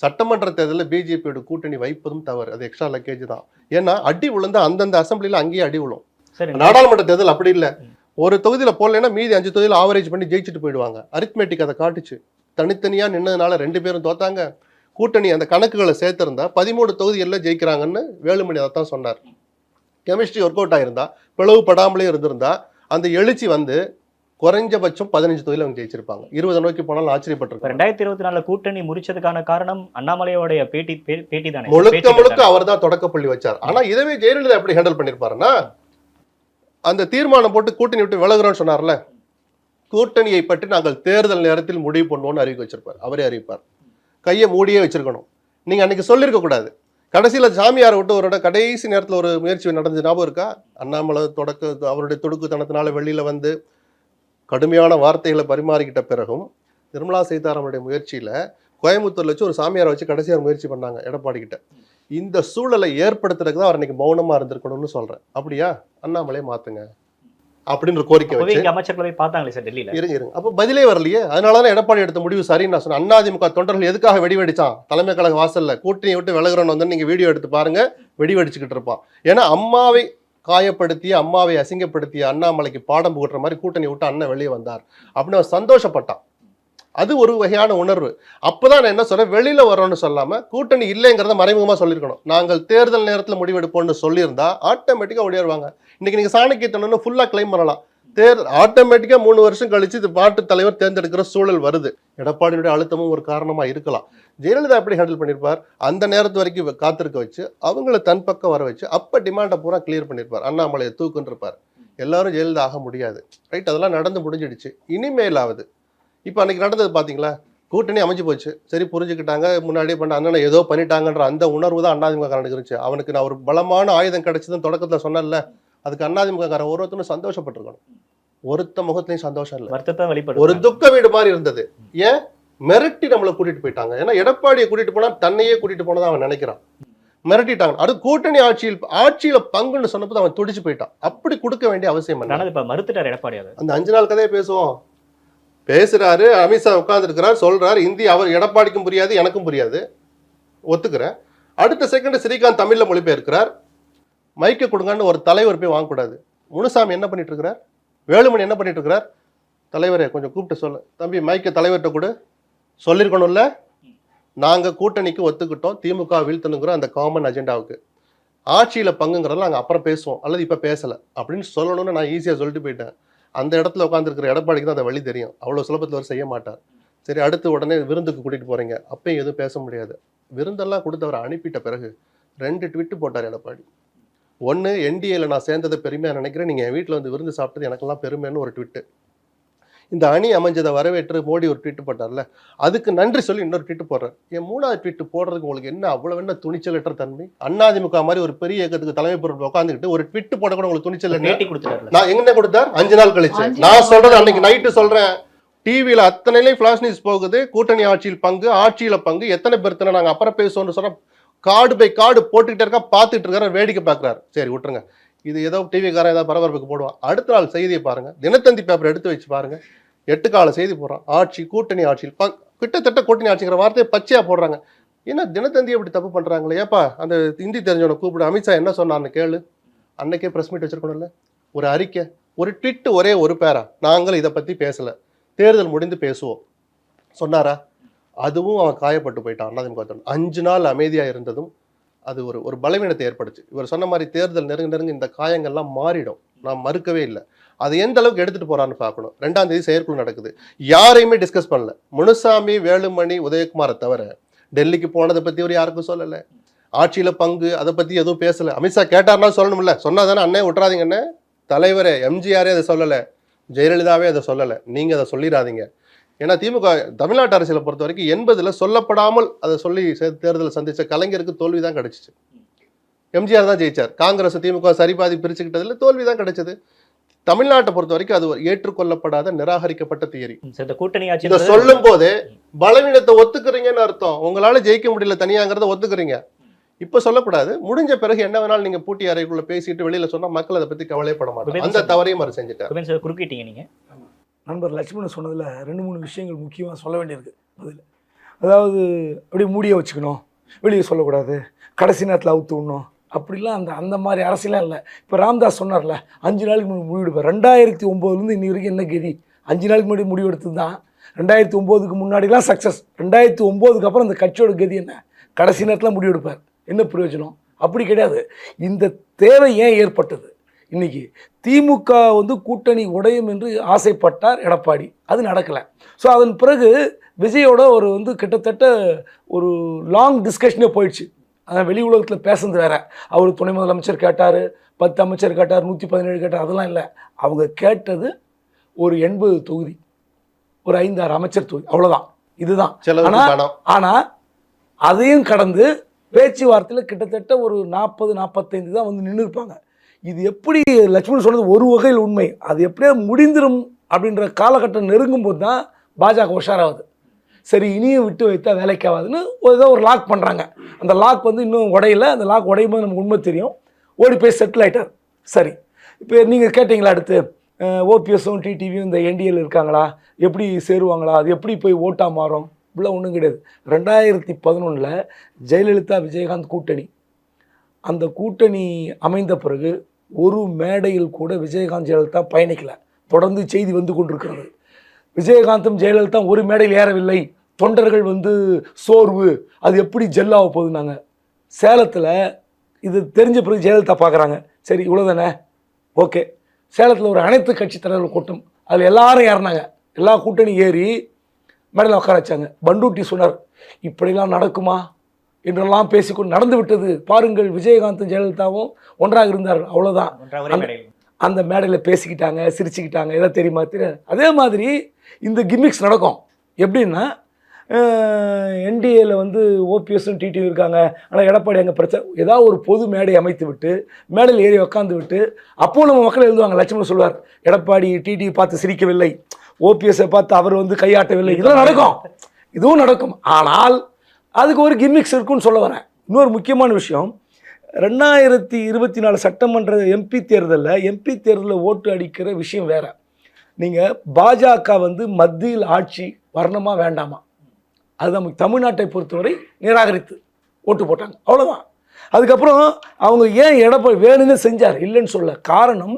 S3: சட்டமன்ற தேர்தலில் பிஜேபியோட கூட்டணி வைப்பதும் தவறு. அது எக்ஸ்ட்ரா லக்கேஜ் தான். ஏன்னா அடி விழுந்து அந்தந்த அசம்பிளில அங்கேயே அடி விழும். நாடாளுமன்ற தேர்தல் அப்படி இல்லை. ஒரு தொகுதியில போடலைன்னா மீதி 5 தொகுதியில் ஆவரேஜ் பண்ணி ஜெயிச்சுட்டு போயிடுவாங்க. அரித்மெட்டிக் அதை காட்டுச்சு. தனித்தனியா நின்னதுனால 2 பேரும் தோத்தாங்க. கூட்டணி அந்த கணக்குகளை சேர்த்திருந்தா 13 தொகுதிகளில் ஜெயிக்கிறாங்கன்னு வேலுமணி அதைத்தான் சொன்னார். கெமிஸ்ட்ரி ஒர்க் அவுட் ஆயிருந்தா, பிளவுபடாமலே இருந்திருந்தா அந்த எழுச்சி வந்து குறைஞ்சபட்சம் 15 தொகுதியில் அவங்க ஜெயிச்சிருப்பாங்க. 20 நோக்கி போனாலும் ஆச்சரியப்பட்டிருக்காங்க.
S2: 2024 கூட்டணி முறிச்சதுக்கான காரணம் அண்ணாமலையோடைய பேட்டி தானே.
S3: முழுக்க அவர் தான் தொடக்கப்பள்ளி வச்சார். ஆனா இதவே ஜெயலலிதா எப்படி ஹேண்டில் பண்ணிருப்பாருன்னா, அந்த தீர்மானம் போட்டு கூட்டணி விட்டு விலகுறோம்னு சொன்னார்ல, கூட்டணியை பற்றி நாங்கள் தேர்தல் நேரத்தில் முடிவு பண்ணுவோம்னு அறிவிக்க வச்சிருப்பார். அவரே அறிவிப்பார். கையை மூடியே வச்சிருக்கணும். நீங்க அன்னைக்கு சொல்லியிருக்க கூடாது. கடைசியில சாமியாரை விட்டு ஒரு கடைசி நேரத்தில் ஒரு முயற்சி நடந்து ஞாபகம் இருக்கா? அண்ணாமலை அவருடைய துடுக்குத்தனத்தினால வெளியில வந்து கடுமையான வார்த்தைகளை பரிமாறிக்கிட்ட பிறகும் நிர்மலா சீதாராமனுடைய முயற்சியில கோயம்புத்தூர்ல வச்சு ஒரு சாமியாரை வச்சு கடைசியார் முயற்சி பண்ணாங்க எடப்பாடி கிட்ட. இந்த சூழலை ஏற்படுத்துறதுக்கு தான் அவர் இன்னைக்கு மௌனமா இருந்திருக்கணும்னு சொல்றேன். அப்படியா? அண்ணாமலையை மாத்துங்க அப்படின்ற கோரிக்கை வச்சு
S2: அமைச்சர்களை பார்த்தாங்களே சார் டெல்லியில.
S3: இருங்க. அப்போ பதிலே வரலையே. அதனாலதான் எடப்பாடி எடுத்த முடிவு சரின்னு நான் சொன்னேன். அதிமுக தொண்டர்கள் எதுக்காக வெடி வெடிச்சான் தலைமை கழக வாசல்ல? கூட்டணியை விட்டு விலகுறோன்னு வந்து நீங்க வீடியோ எடுத்து பாருங்க, வெடி வெடிச்சுக்கிட்டு இருப்பான். ஏன்னா அம்மாவை காயப்படுத்திய, அம்மாவை அசிங்கப்படுத்திய அண்ணாமலைக்கு பாடம் புகட்டுற மாதிரி கூட்டணி விட்டு அண்ணன் வெளியே வந்தார் அப்படின்னு அவன் சந்தோஷப்பட்டான். அது ஒரு வகையான உணர்வு. அப்பதான் நான் என்ன சொல்றேன், வெளியில வரோம்னு சொல்லாம கூட்டணி இல்லைங்கிறத மறைமுகமா சொல்லியிருக்கணும். நாங்கள் தேர்தல் நேரத்தில் முடிவெடுப்போம்னு சொல்லியிருந்தா ஆட்டோமேட்டிக்கா ஓடிடுவாங்க. இன்னைக்கு நீங்க சாணக்கியத்தனு ஃபுல்லா கிளைம் பண்ணலாம். ஆட்டோமேட்டிக்கா 3 வருஷம் கழிச்சு இது பாட்டு தலைவர் தேர்ந்தெடுக்கிற சூழல் வருது. எடப்பாடியுடைய அழுத்தமும் ஒரு காரணமா இருக்கலாம். ஜெயலலிதா எப்படி ஹேண்டில் பண்ணிருப்பார்? அந்த நேரத்து வரைக்கும் காத்திருக்க வச்சு அவங்கள தன் பக்கம் வர வச்சு அப்ப டிமாண்டை பூரா கிளியர் பண்ணிருப்பார். அண்ணாமலையை தூக்குன்னு இருப்பார். எல்லாரும் ஜெயலலிதா ஆக முடியாது. ரைட், அதெல்லாம் நடந்து முடிஞ்சிடுச்சு. இனிமேலாவது இப்போ அன்னைக்கு நடந்தது பார்த்தீங்களா? கூட்டணி அமைஞ்சு போச்சு, சரி புரிஞ்சுக்கிட்டாங்க. முன்னாடியே பண்ண அண்ணனை ஏதோ பண்ணிட்டாங்கன்ற அந்த உணர்வு தான் அதிமுக காரனுக்கு இருந்துச்சு. அவனுக்கு நான் ஒரு பலமான ஆயுதம் கிடைச்சதுன்னு தொடக்கத்தில் சொன்னேன்ல, அதுக்கு அதிமுக ஒருத்தனும் சந்தோஷப்பட்டிருக்கணும். ஒருத்த முகத்திலையும் சந்தோஷம் இல்லை,
S2: வருத்தத்தை வெளிப்படுத்த
S3: ஒரு துக்க வீடு மாதிரி இருந்தது. ஏன் மிரட்டி நம்மளை கூட்டிட்டு போயிட்டாங்க. ஏன்னா எடப்பாடியை கூட்டிட்டு போனா தன்னையே கூட்டிட்டு போனதான் அவன் நினைக்கிறான். மிரட்டிட்டாங்க. அது கூட்டணி ஆட்சியில பங்குன்னு சொன்னப்போ அவன் துடிச்சு போயிட்டான். அப்படி கொடுக்க வேண்டிய அவசியம் இல்லை.
S2: இப்ப மறுத்துட்டார் எடப்பாடி.
S3: அந்த 5 நாள் கதையை பேசுவோம். பேசுறாரு, அமித்ஷா உட்கார்ந்து இருக்கிறார், சொல்றாரு இந்தி. அவர் எடப்பாடிக்கும் புரியாது, எனக்கும் புரியாது, ஒத்துக்கிறேன். அடுத்த செகண்ட் ஸ்ரீகாந்த் தமிழ்ல மொழிபெயர்க்கிறார். மைக்க கொடுங்கன்னு ஒரு தலைவர் போய் வாங்கக்கூடாது. முனுசாமி என்ன பண்ணிட்டு இருக்கிறார், வேலுமணி என்ன பண்ணிட்டு இருக்கிறார், தலைவரை கொஞ்சம் கூப்பிட்டு சொல்ல, தம்பி மைக்க தலைவர்கிட்ட கூட சொல்லியிருக்கணும்ல, நாங்கள் கூட்டணிக்கு ஒத்துக்கிட்டோம், திமுக வீழ்த்தணுங்கிற அந்த காமன் அஜெண்டாவுக்கு, ஆட்சியில் பங்குங்கிறதெல்லாம் நாங்கள் அப்புறம் பேசுவோம் அல்லது இப்போ பேசலை அப்படின்னு சொல்லணும்னு நான் ஈஸியாக சொல்லிட்டு போயிட்டேன். அந்த இடத்துல உட்காந்துருக்கிற எடப்பாடிக்கு தான் அந்த வழி தெரியும். அவ்வளோ சுலபத்தில் அவர் செய்ய மாட்டார். சரி, அடுத்து உடனே விருந்துக்கு கூட்டிகிட்டு போகிறீங்க, அப்பயும் எதுவும் பேச முடியாது. விருந்தெல்லாம் கொடுத்து அவரை அனுப்பிட்ட பிறகு 2 ட்விட்டு போட்டார் எடப்பாடி. ஒன்று, என்டிஏல நான் சேர்ந்ததை பெருமையாக நினைக்கிறேன், நீங்கள் என் வீட்டில் வந்து விருந்து சாப்பிட்டது எனக்கெல்லாம் பெருமைன்னு ஒரு ட்விட்டு. இந்த அணி அமைஞ்சதை வரவேற்று மோடி ஒரு ட்வீட் போட்டார்ல, அதுக்கு நன்றி சொல்லி இன்னொரு ட்வீட் போடுறார். என் 3வது ட்வீட் போடுறதுக்கு உங்களுக்கு என்ன அவ்வளவு என்ன துணிச்சலற்ற தன்மை? அதிமுக மாதிரி ஒரு பெரிய இயக்கத்துக்கு தலைமை பொறுப்பு உட்காந்துக்கிட்டு ஒரு ட்வீட் போட கூட உங்களுக்கு துணிச்சல் இல்லை. நான் எங்க கொடுத்தார் 5 நாள் கழிச்சு. நான் சொல்றது அன்னைக்கு நைட்டு சொல்றேன். டிவியில அத்தனையிலையும் ஃபிளாஷ் நியூஸ் போகுது, கூட்டணி ஆட்சியில் பங்கு, ஆட்சியில பங்கு, எத்தனை பேர்த்தனை நாங்க அப்புறம் பேசுவோம்னு சொன்னா கார்டு பை கார்டு போட்டுக்கிட்டே இருக்கா, பார்த்துட்டு இருக்காரு, வேடிக்கை பார்க்குறாரு. சரி விட்டுருங்க, இது ஏதோ டிவிக்காரன் ஏதாவது பரபரப்புக்கு போடுவான். அடுத்த நாள் செய்தியை பாருங்க, தினத்தந்தி பேப்பர் எடுத்து வச்சு பாருங்க, 8 கால செய்தி போடுறான். ஆட்சி கூட்டணி ஆட்சியில் கிட்டத்தட்ட கூட்டணி ஆட்சிங்கிற வார்த்தையை பச்சையா போடுறாங்க. ஏன்னா தினத்தந்தி அப்படி தப்பு பண்றாங்களே. ஏப்பா அந்த ஹிந்தி தெரிஞ்சவனை கூப்பிடு, அமித்ஷா என்ன சொன்னான்னு கேளு. அன்னைக்கே பிரஸ் மீட் வச்சிருக்கணும்ல, ஒரு அறிக்கை, ஒரு ட்விட், ஒரே ஒரு பேரா, நாங்கள் இதை பத்தி பேசல, தேர்தல் முடிந்து பேசுவோம் சொன்னாரா? அதுவும் அவன் காயப்பட்டு போயிட்டான். 5 நாள் அமைதியா இருந்ததும் அது ஒரு பலவீனத்தை ஏற்படுச்சு. இவர் சொன்ன மாதிரி தேர்தல் நெருங்க இந்த காயங்கள்லாம் மாறிடும், நான் மறுக்கவே இல்லை. அதை எந்த அளவுக்கு எடுத்துட்டு போறான்னு பார்க்கணும். 2ஆம் தேதி செயற்குழு நடக்குது, யாரையுமே டிஸ்கஸ் பண்ணல. முனுசாமி, வேலுமணி, உதயகுமாரை தவிர டெல்லிக்கு போனதை பத்தி ஒரு யாருக்கும் சொல்லலை. ஆட்சியில பங்கு அதை பத்தி எதுவும் பேசல. அமித்ஷா கேட்டார்னா சொல்லணும்ல, சொன்னா தானே அண்ணே விட்டுறாதீங்க அண்ணே. தலைவரே எம்ஜிஆரே அதை சொல்லலை, ஜெயலலிதாவே அதை சொல்லலை, நீங்க அதை சொல்லிடாதீங்க. ஏன்னா திமுக தமிழ்நாட்டு அரசியலை பொறுத்த வரைக்கும் 80ல் சொல்லப்படாமல் அதை சொல்லி தேர்தலை சந்திச்ச கலைஞருக்கு தோல்விதான் கிடைச்சிச்சு. எம்ஜிஆர் தான் ஜெயிச்சார். காங்கிரஸ் திமுக சரிபாதி பிரிச்சுக்கிட்டதுல தோல்விதான் கிடைச்சது. தமிழ்நாட்டை பொறுத்த வரைக்கும் அது ஏற்றுக்கொள்ளப்படாத நிராகரிக்கப்பட்ட தியரி.
S2: கூட்டணி
S3: இதை சொல்லும் போது பலவீனத்தை ஒத்துக்கிறீங்கன்னு அர்த்தம். உங்களால ஜெயிக்க முடியல தனியாங்கிறத ஒத்துக்கிறீங்க. இப்ப சொல்லக்கூடாது, முடிஞ்ச பிறகு என்ன வேணாலும் நீங்க பூட்டி அறைக்குள்ள பேசிட்டு வெளியில சொன்னா மக்கள் அதை பத்தி கவலைப்பட மாட்டாங்க. அந்த தவறையும் அவர் செஞ்சுட்டார்.
S2: குறுக்கிட்டீங்க நீங்க.
S1: நண்பர் லட்சுமணன் சொன்னதுல 2-3 விஷயங்கள் முக்கியமாக சொல்ல வேண்டியிருக்கு. அதில் அதாவது அப்படியே மூடியே வச்சுக்கணும், வெளியே சொல்லக்கூடாது, கடைசி நேரத்தில் அவுத்து விடணும், அப்படிலாம் அந்த மாதிரி அரசியலாம் இல்லை. இப்போ ராம்தாஸ் சொன்னார்ல, 5 நாளைக்கு முன்னாடி முடிவெடுப்பேன். 2009 இன்னி வரைக்கும் என்ன கதி? 5 நாளைக்கு முன்னாடி முடிவெடுத்தது தான். 2009க்கு முன்னாடிலாம் சக்ஸஸ். 2009க்கு அப்புறம் அந்த கட்சியோட கதி என்ன? கடைசி நேரத்தில் முடிவெடுப்பார். என்ன பிரயோஜனம்? அப்படி கிடையாது. இந்த தேவை ஏன் ஏற்பட்டது? இன்னைக்கு திமுக கூட்டணி உடையும் என்று ஆசைப்பட்டார் எடப்பாடி, அது நடக்கலை. ஸோ அதன் பிறகு விஜயோட ஒரு கிட்டத்தட்ட ஒரு லாங் டிஸ்கஷனே போயிடுச்சு. அதான் வெளி உலகத்தில் பேசுறது வேற. அவர் துணை முதலமைச்சர் கேட்டார், 10 அமைச்சர் கேட்டார், 117 கேட்டார், அதெல்லாம் இல்லை. அவங்க கேட்டது ஒரு 80 தொகுதி, ஒரு 5-6 அமைச்சர் தொகுதி, அவ்வளோதான். இதுதான். ஆனால் அதையும் கடந்து பேச்சுவார்த்தையில் கிட்டத்தட்ட ஒரு 40-45 தான் நின்று இருப்பாங்க. இது எப்படி லட்சுமணன் சொன்னது ஒரு வகையில் உண்மை. அது எப்படியே முடிந்துடும் அப்படின்ற காலகட்டம் நெருங்கும் போது தான் பாஜக உஷாராகுது. சரி, இனியும் விட்டு வைத்தா வேலைக்கு ஆகாதுன்னு ஏதோ ஒரு லாக் பண்ணுறாங்க. அந்த லாக் இன்னும் உடையில. அந்த லாக் உடையும் போது நமக்கு உண்மை தெரியும். ஓடி போய் செட்டில் ஆகிட்டார். சரி, இப்போ நீங்கள் கேட்டிங்களா, அடுத்து ஓபிஎஸும் டிடிவியும் இந்த என்டிஏல இருக்காங்களா, எப்படி சேருவாங்களா, அது எப்படி போய் ஓட்டாக மாறும்? இப்படிலாம் ஒன்றும் கிடையாது. 2011 ஜெயலலிதா விஜயகாந்த் கூட்டணி, அந்த கூட்டணி அமைந்த பிறகு ஒரு மேடையில் கூட விஜயகாந்த் ஜெயலலிதா பயணிக்கல. தொடர்ந்து செய்தி வந்து கொண்டிருக்கிறது. விஜயகாந்தும் ஜெயலலிதா ஒரு மேடையில் ஏறவில்லை, தொண்டர்கள் சோர்வு, அது எப்படி ஜெல்லாக போகுதுனாங்க. சேலத்தில் இது தெரிஞ்ச பிறகு ஜெயலலிதா பார்க்குறாங்க. சரி, இவ்வளோதானே, ஓகே. சேலத்தில் ஒரு அனைத்து கட்சி தலைவர்கள் கூட்டம், அதில் எல்லாரும் ஏறினாங்க. எல்லா கூட்டணி ஏறி மேடையில் உட்கார வச்சாங்க. பண்டூட்டி சொன்னார், இப்படிலாம் நடக்குமா என்றெல்லாம் பேசிக்கொண்டு நடந்து விட்டது பாருங்கள், விஜயகாந்தும் ஜெயலலிதாவும் ஒன்றாக இருந்தார்கள், அவ்வளோதான். அந்த மேடையில் பேசிக்கிட்டாங்க, சிரிச்சுக்கிட்டாங்க, எதாவது தெரியுமா தெரியாது. அதே மாதிரி இந்த கிம்மிக்ஸ் நடக்கும். எப்படின்னா, என்டிஏல வந்து ஓபிஎஸும் டிடியும் இருக்காங்க, ஆனால் எடப்பாடி அங்கே பிரச்சனை, ஏதாவது ஒரு பொது மேடை அமைத்து விட்டு மேடையில் ஏறி உக்காந்து விட்டு அப்போது நம்ம மக்கள் எழுதுவாங்க. லட்சுமணன் சொல்வார், எடப்பாடி டிடி பார்த்து சிரிக்கவில்லை, ஓபிஎஸ்ஸை பார்த்து அவர் வந்து கையாட்டவில்லை. இதெல்லாம் நடக்கும், இதுவும் நடக்கும். ஆனால் அதுக்கு ஒரு கிம்மிக்ஸ் இருக்குன்னு சொல்ல வரேன். இன்னொரு முக்கியமான விஷயம், 2024 சட்டமன்ற எம்பி தேர்தலில் ஓட்டு அடிக்கிற விஷயம் வேற. நீங்கள் பாஜக வந்து மத்தியில் ஆட்சி வரணுமா வேண்டாமா, அது நமக்கு தமிழ்நாட்டை பொறுத்தவரை நிராகரித்து ஓட்டு போட்டாங்க, அவ்வளோதான். அதுக்கப்புறம் அவங்க ஏன் எடப்பாடி வேணும்னு செஞ்சார், இல்லைன்னு சொல்ல. காரணம்,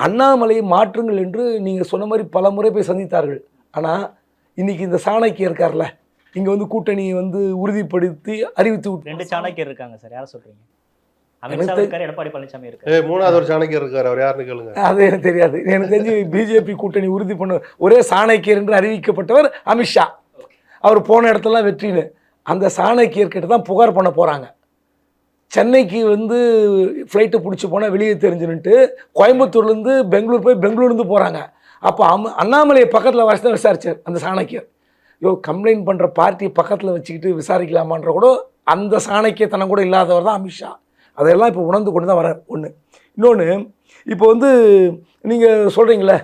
S1: அண்ணாமலையை மாற்றுங்கள் என்று நீங்கள் சொன்ன மாதிரி பல முறை போய் சந்தித்தார்கள். ஆனால் இன்னைக்கு இந்த சாணக்கியம் இருக்கார்ல, இங்கே வந்து கூட்டணியை வந்து உறுதிப்படுத்தி அறிவித்து விட்டு
S2: 2 சாணக்கியர் இருக்காங்க சார். யாரை சொல்றீங்க? அமித்ஷா இருக்காரு, எடப்பாடி பழனிசாமி இருக்காரு.
S3: 3வது ஒரு சாணக்கியர் இருக்காரு, அவர் யாருன்னு கேளுங்க.
S1: அது எனக்கு தெரியாது. எனக்கு தெரிஞ்சு பிஜேபி கூட்டணி உறுதி பண்ண ஒரே சாணக்கியர் என்று அறிவிக்கப்பட்டவர் அமித்ஷா. அவர் போன இடத்துலலாம் வெற்றின்னு அந்த சாணக்கியர்கிட்ட தான் புகார் பண்ண போகிறாங்க. சென்னைக்கு வந்து ஃப்ளைட்டை பிடிச்சி போனால் வெளியே தெரிஞ்சுன்னுட்டு கோயம்புத்தூர்லேருந்து பெங்களூர் போய் பெங்களூர்லேருந்து போகிறாங்க. அப்போ அண்ணாமலையை பக்கத்தில் வச்சு தான் விசாரிச்சார் அந்த சாணக்கியர். கம்ப்ளைண்ட் பண்ணுற பார்ட்டியை பக்கத்தில் வச்சுக்கிட்டு விசாரிக்கலாமான்ற கூட அந்த சாணக்கியத்தனம் கூட இல்லாதவர் தான் அமித்ஷா. அதெல்லாம் இப்போ உணர்ந்து கொண்டு தான் வரார். ஒன்று. இன்னொன்று, இப்போ வந்து நீங்கள் சொல்கிறீங்களே,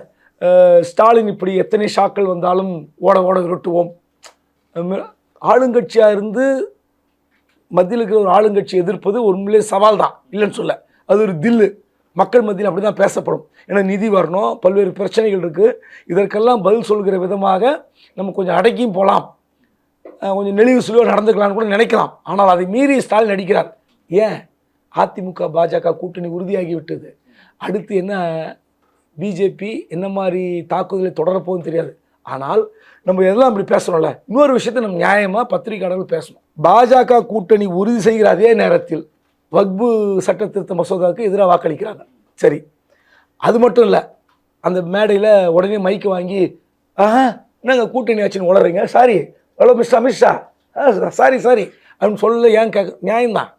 S1: ஸ்டாலின் இப்படி எத்தனை ஷாக்கள் வந்தாலும் ஓட விரட்டுவோம். ஆளுங்கட்சியாக இருந்து மத்தியில் இருக்கிற ஒரு ஆளுங்கட்சி எதிர்ப்பது உண்மையிலே சவால் தான், இல்லைன்னு சொல்ல. அது ஒரு தில்லு, மக்கள் மத்தியில் அப்படி தான் பேசப்படும். ஏன்னா நிதி வரணும், பல்வேறு பிரச்சனைகள் இருக்குது. இதற்கெல்லாம் பதில் சொல்கிற விதமாக நம்ம கொஞ்சம் அடக்கியும் போகலாம், கொஞ்சம் நெளிவு சுழிவாக நடந்துக்கலாம்னு கூட நினைக்கலாம். ஆனால் அதை மீறி ஸ்டாலின் நடிக்கிறார். ஏன்? அதிமுக பாஜக கூட்டணி உறுதியாகி விட்டது. அடுத்து என்ன பிஜேபி என்ன மாதிரி தாக்குதலை தொடரப்போகுதுன்னு தெரியாது. ஆனால் நம்ம எல்லாம் அப்படி பேசணும்ல. இன்னொரு விஷயத்தை நம்ம நியாயமாக பத்திரிகையாளர்கள் பேசணும். பாஜக கூட்டணி உறுதி செய்கிற அதே நேரத்தில் வக்பு சட்ட திருத்த மசோதாவுக்கு எதிராக வாக்களிக்கிறாங்க. சரி, அது மட்டும் இல்லை, அந்த மேடையில் உடனே மைக்கு வாங்கி என்னங்க கூட்டணி ஆச்சுன்னு உளறீங்க, sorry hello mister Amit Shah, sorry அப்படின்னு சொல்ல ஏன் நியாயம்தான்,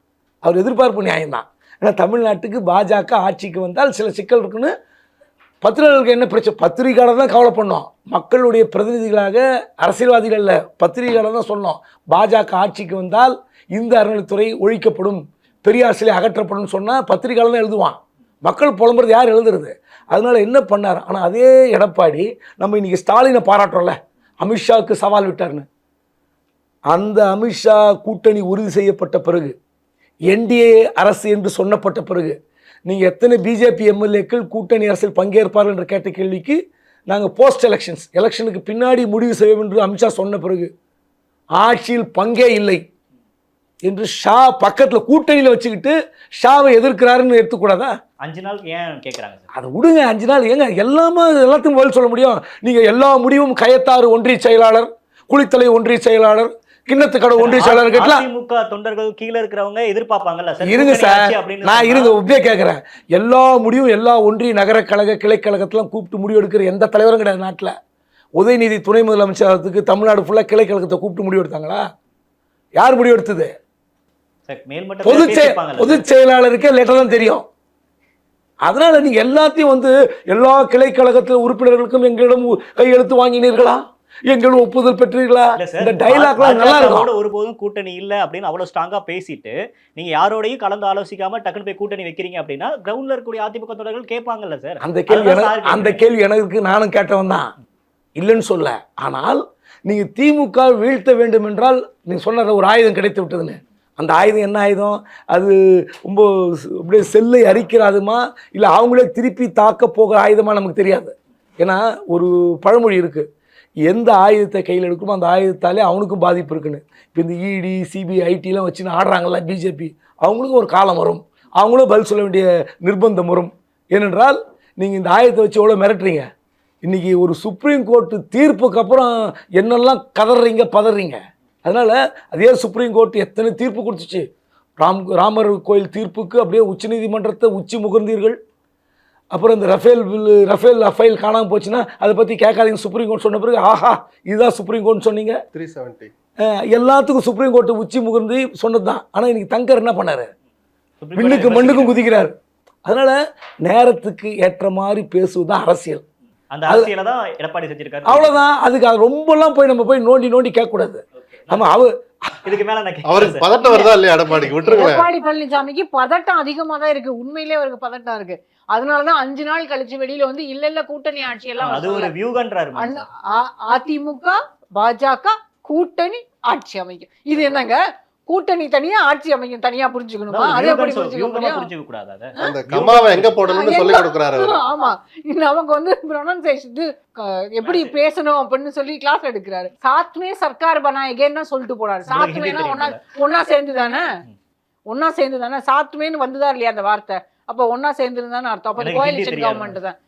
S1: அவர் எதிர்பார்ப்பு நியாயம்தான். ஏன்னா தமிழ்நாட்டுக்கு பாஜக ஆட்சிக்கு வந்தால் சில சிக்கல் இருக்குன்னு பத்திரிகைகளுக்கு என்ன பிரச்சனை, பத்திரிகையாளர் தான் கவலை பண்ணோம். மக்களுடைய பிரதிநிதிகளாக அரசியல்வாதிகள் இல்லை, பத்திரிகையாளர் தான் சொன்னோம். பாஜக ஆட்சிக்கு வந்தால் இந்த அறநிலைத்துறை ஒழிக்கப்படும், பெரியார் சிலை அகற்றப்படும் சொன்னால் பத்திரிகையாளர் தான் எழுதுவான். மக்கள் புலம்புறது யார் எழுதுறது? அதனால் என்ன பண்ணார்? ஆனால் அதே எடப்பாடி நம்ம இன்றைக்கி ஸ்டாலினை பாராட்டுறோம்ல, அமித்ஷாவுக்கு சவால் விட்டார்னு. அந்த அமித்ஷா கூட்டணி உறுதி செய்யப்பட்ட பிறகு, என்டிஏ அரசு என்று சொன்னப்பட்ட பிறகு, நீங்கள் எத்தனை பிஜேபி எம்எல்ஏக்கள் கூட்டணி அரசில் பங்கேற்பார்கள் என்று கேட்ட கேள்விக்கு நாங்கள் போஸ்ட் எலெக்ஷனுக்கு பின்னாடி முடிவு செய்வோம் என்று அமித்ஷா சொன்ன பிறகு ஆட்சியில் பங்கே இல்லை என்று ஷா பக்கத்தில் கூட்டணியில் வச்சுக்கிட்டு ஷாவை எதிர்க்கிறாருன்னு எடுத்துக்கூடாதா?
S2: 5 நாள் ஏன் கேட்குறாங்க?
S1: அதை விடுங்க, 5 நாள் ஏங்க எல்லாத்துக்கும் பதில் சொல்ல முடியும்? நீங்கள் எல்லா முடிவும் கயத்தாறு ஒன்றிய செயலாளர், குளித்தலை ஒன்றிய செயலாளர், கிண்ணத்துக்கடை ஒன்றிய செயலாளர் கேட்கலாம்.
S2: அதிமுக தொண்டர்கள் கீழே இருக்கிறவங்க எதிர்பார்ப்பாங்கல்ல சார்.
S1: இருங்க சார், நான் உண்மையை கேட்குறேன். எல்லா முடிவும் எல்லா ஒன்றிய நகர கழக கிளைக்கழகத்தெல்லாம் கூப்பிட்டு முடிவு எடுக்கிற எந்த தலைவரும் கிடையாது நாட்டில். உதயநிதி துணை முதலமைச்சருக்கு தமிழ்நாடு ஃபுல்லாக கிளைக்கழகத்தை கூப்பிட்டு முடிவு எடுத்தாங்களா? யார் முடிவு எடுத்தது? பொதுச் செயலாளருக்கே லேட்டர் தான் தெரியும். அதனால நீங்க எல்லாத்தையும் வந்து எல்லா கிளைக்கழகத்தில் உறுப்பினர்களுக்கும் எங்களிடம் கையெழுத்து வாங்கினீர்களா, எங்களும் ஒப்புதல் பெற்றீர்களா, இந்த டைலாக்லாம் நல்லா இருக்கும்.
S2: ஒருபோதும் கூட்டணி இல்ல அப்படின்னு அவ்வளவு ஸ்ட்ராங்கா பேசிட்டு நீங்க யாரோடையும் கலந்து ஆலோசிக்காம டக்குனு போய் கூட்டணி வைக்கிறீங்க அப்படின்னா கிரவுண்ட்ல இருக்கக்கூடிய அதிமுக தொண்டர்கள் கேட்பாங்கல்ல சார்.
S1: அந்த கேள்வி எனக்கு நானும் கேட்டவன் தான், இல்லைன்னு சொல்ல. ஆனால் நீங்க திமுக வீழ்த்த வேண்டும் என்றால் நீங்க சொன்ன ஒரு ஆயுதம் கிடைத்து விட்டதுன்னு. அந்த ஆயுதம் என்ன ஆயுதம்? அது ரொம்ப அப்படியே செல்லை அரிக்கிறாதுமா இல்லை அவங்களே திருப்பி தாக்க போகிற ஆயுதமாக நமக்கு தெரியாது. ஏன்னா ஒரு பழமொழி இருக்குது, எந்த ஆயுதத்தை கையில் எடுக்கணுமோ அந்த ஆயுதத்தாலே அவனுக்கும் பாதிப்பு இருக்குன்னு. இப்போ இந்த இடி சிபிஐ ஐடிலாம் வச்சுன்னு ஆடுறாங்கல்ல பிஜேபி, அவங்களுக்கும் ஒரு காலம் வரும், அவங்களும் பதில் சொல்ல வேண்டிய நிர்பந்தம் வரும். ஏனென்றால் நீங்கள் இந்த ஆயுதத்தை வச்சு எவ்வளோ மிரட்டுறீங்க. இன்றைக்கி ஒரு சுப்ரீம் கோர்ட்டு தீர்ப்புக்கு அப்புறம் என்னெல்லாம் கதறீங்க பதறீங்க. அதனால் அதே சுப்ரீம் கோர்ட் எத்தனை தீர்ப்பு கொடுத்துச்சு. ராமர் கோயில் தீர்ப்புக்கு அப்படியே உச்சநீதிமன்றத்தை உச்சி முகர்ந்தீர்கள். அப்புறம் இந்த ரஃபேல் ஃபைல் காணாமல் போச்சுன்னா அதை பற்றி கேட்காதீங்க சுப்ரீம் கோர்ட் சொன்ன பிறகு ஆஹா இதுதான் சுப்ரீம் கோர்ட் சொன்னீங்க.
S3: 370
S1: எல்லாத்துக்கும் சுப்ரீம் கோர்ட்டு உச்சி முகர்ந்து சொன்னது தான். ஆனால் இன்னைக்கு தங்கர் என்ன பண்ணார்? விண்ணுக்கு மண்ணுக்கும் குதிக்கிறார். அதனால் நேரத்துக்கு ஏற்ற மாதிரி பேசுவது தான் அரசியல்.
S2: அந்த அரசியலை தான் எடப்பாடி செஞ்சிருக்காரு.
S1: அவ்வளோதான். அதுக்கு ரொம்பலாம் போய் நம்ம போய் நோண்டி கேட்கக்கூடாது. ஆமா
S2: இதுக்கு மேல நான்
S3: அவருக்கு பதட்டம் வருதா இல்லையா எடப்பாடிக்கு? விட்டுருங்க.
S4: எடப்பாடி பழனிசாமிக்கு பதட்டம் அதிகமா தான் இருக்கு. உண்மையிலே அவருக்கு பதட்டம் இருக்கு. அதனாலதான் 5 நாள் கழிச்சு வெளியில வந்து இல்ல கூட்டணி ஆட்சி எல்லாம்
S2: அது ஒரு வியூகன்றாரு.
S4: அதிமுக பாஜக கூட்டணி ஆட்சி அமைக்கும். இது என்னங்க கூட்டணி தனியா ஆட்சி அமைக்கும் தனியா புரிஞ்சுக்கணுமா? அதே எப்படி
S2: புரிஞ்சுக்க கூடாது. அத
S3: அந்த கமாவை எங்க போடணும்னு சொல்லி கொடுக்குறாரு அவரு.
S4: ஆமா, நமக்கு வந்து ப்ரொனன்சியேஷன் எப்படி பேசணும் அப்படின்னு சொல்லி கிளாஸ் எடுக்கிறாரு. சாத்மே சர்க்கார் பனாயேகேன்னு சொல்லிட்டு போறாரு. சாத்மேனா ஒன்னா சேர்ந்து தானே சாத்மேன்னு வந்துதா இல்லையா அந்த வார்த்தை? அப்ப ஒன்னா சேர்ந்துருந்தான்னு அர்த்தம். அப்ப கோலிஷன் கவர்மெண்ட் தான்.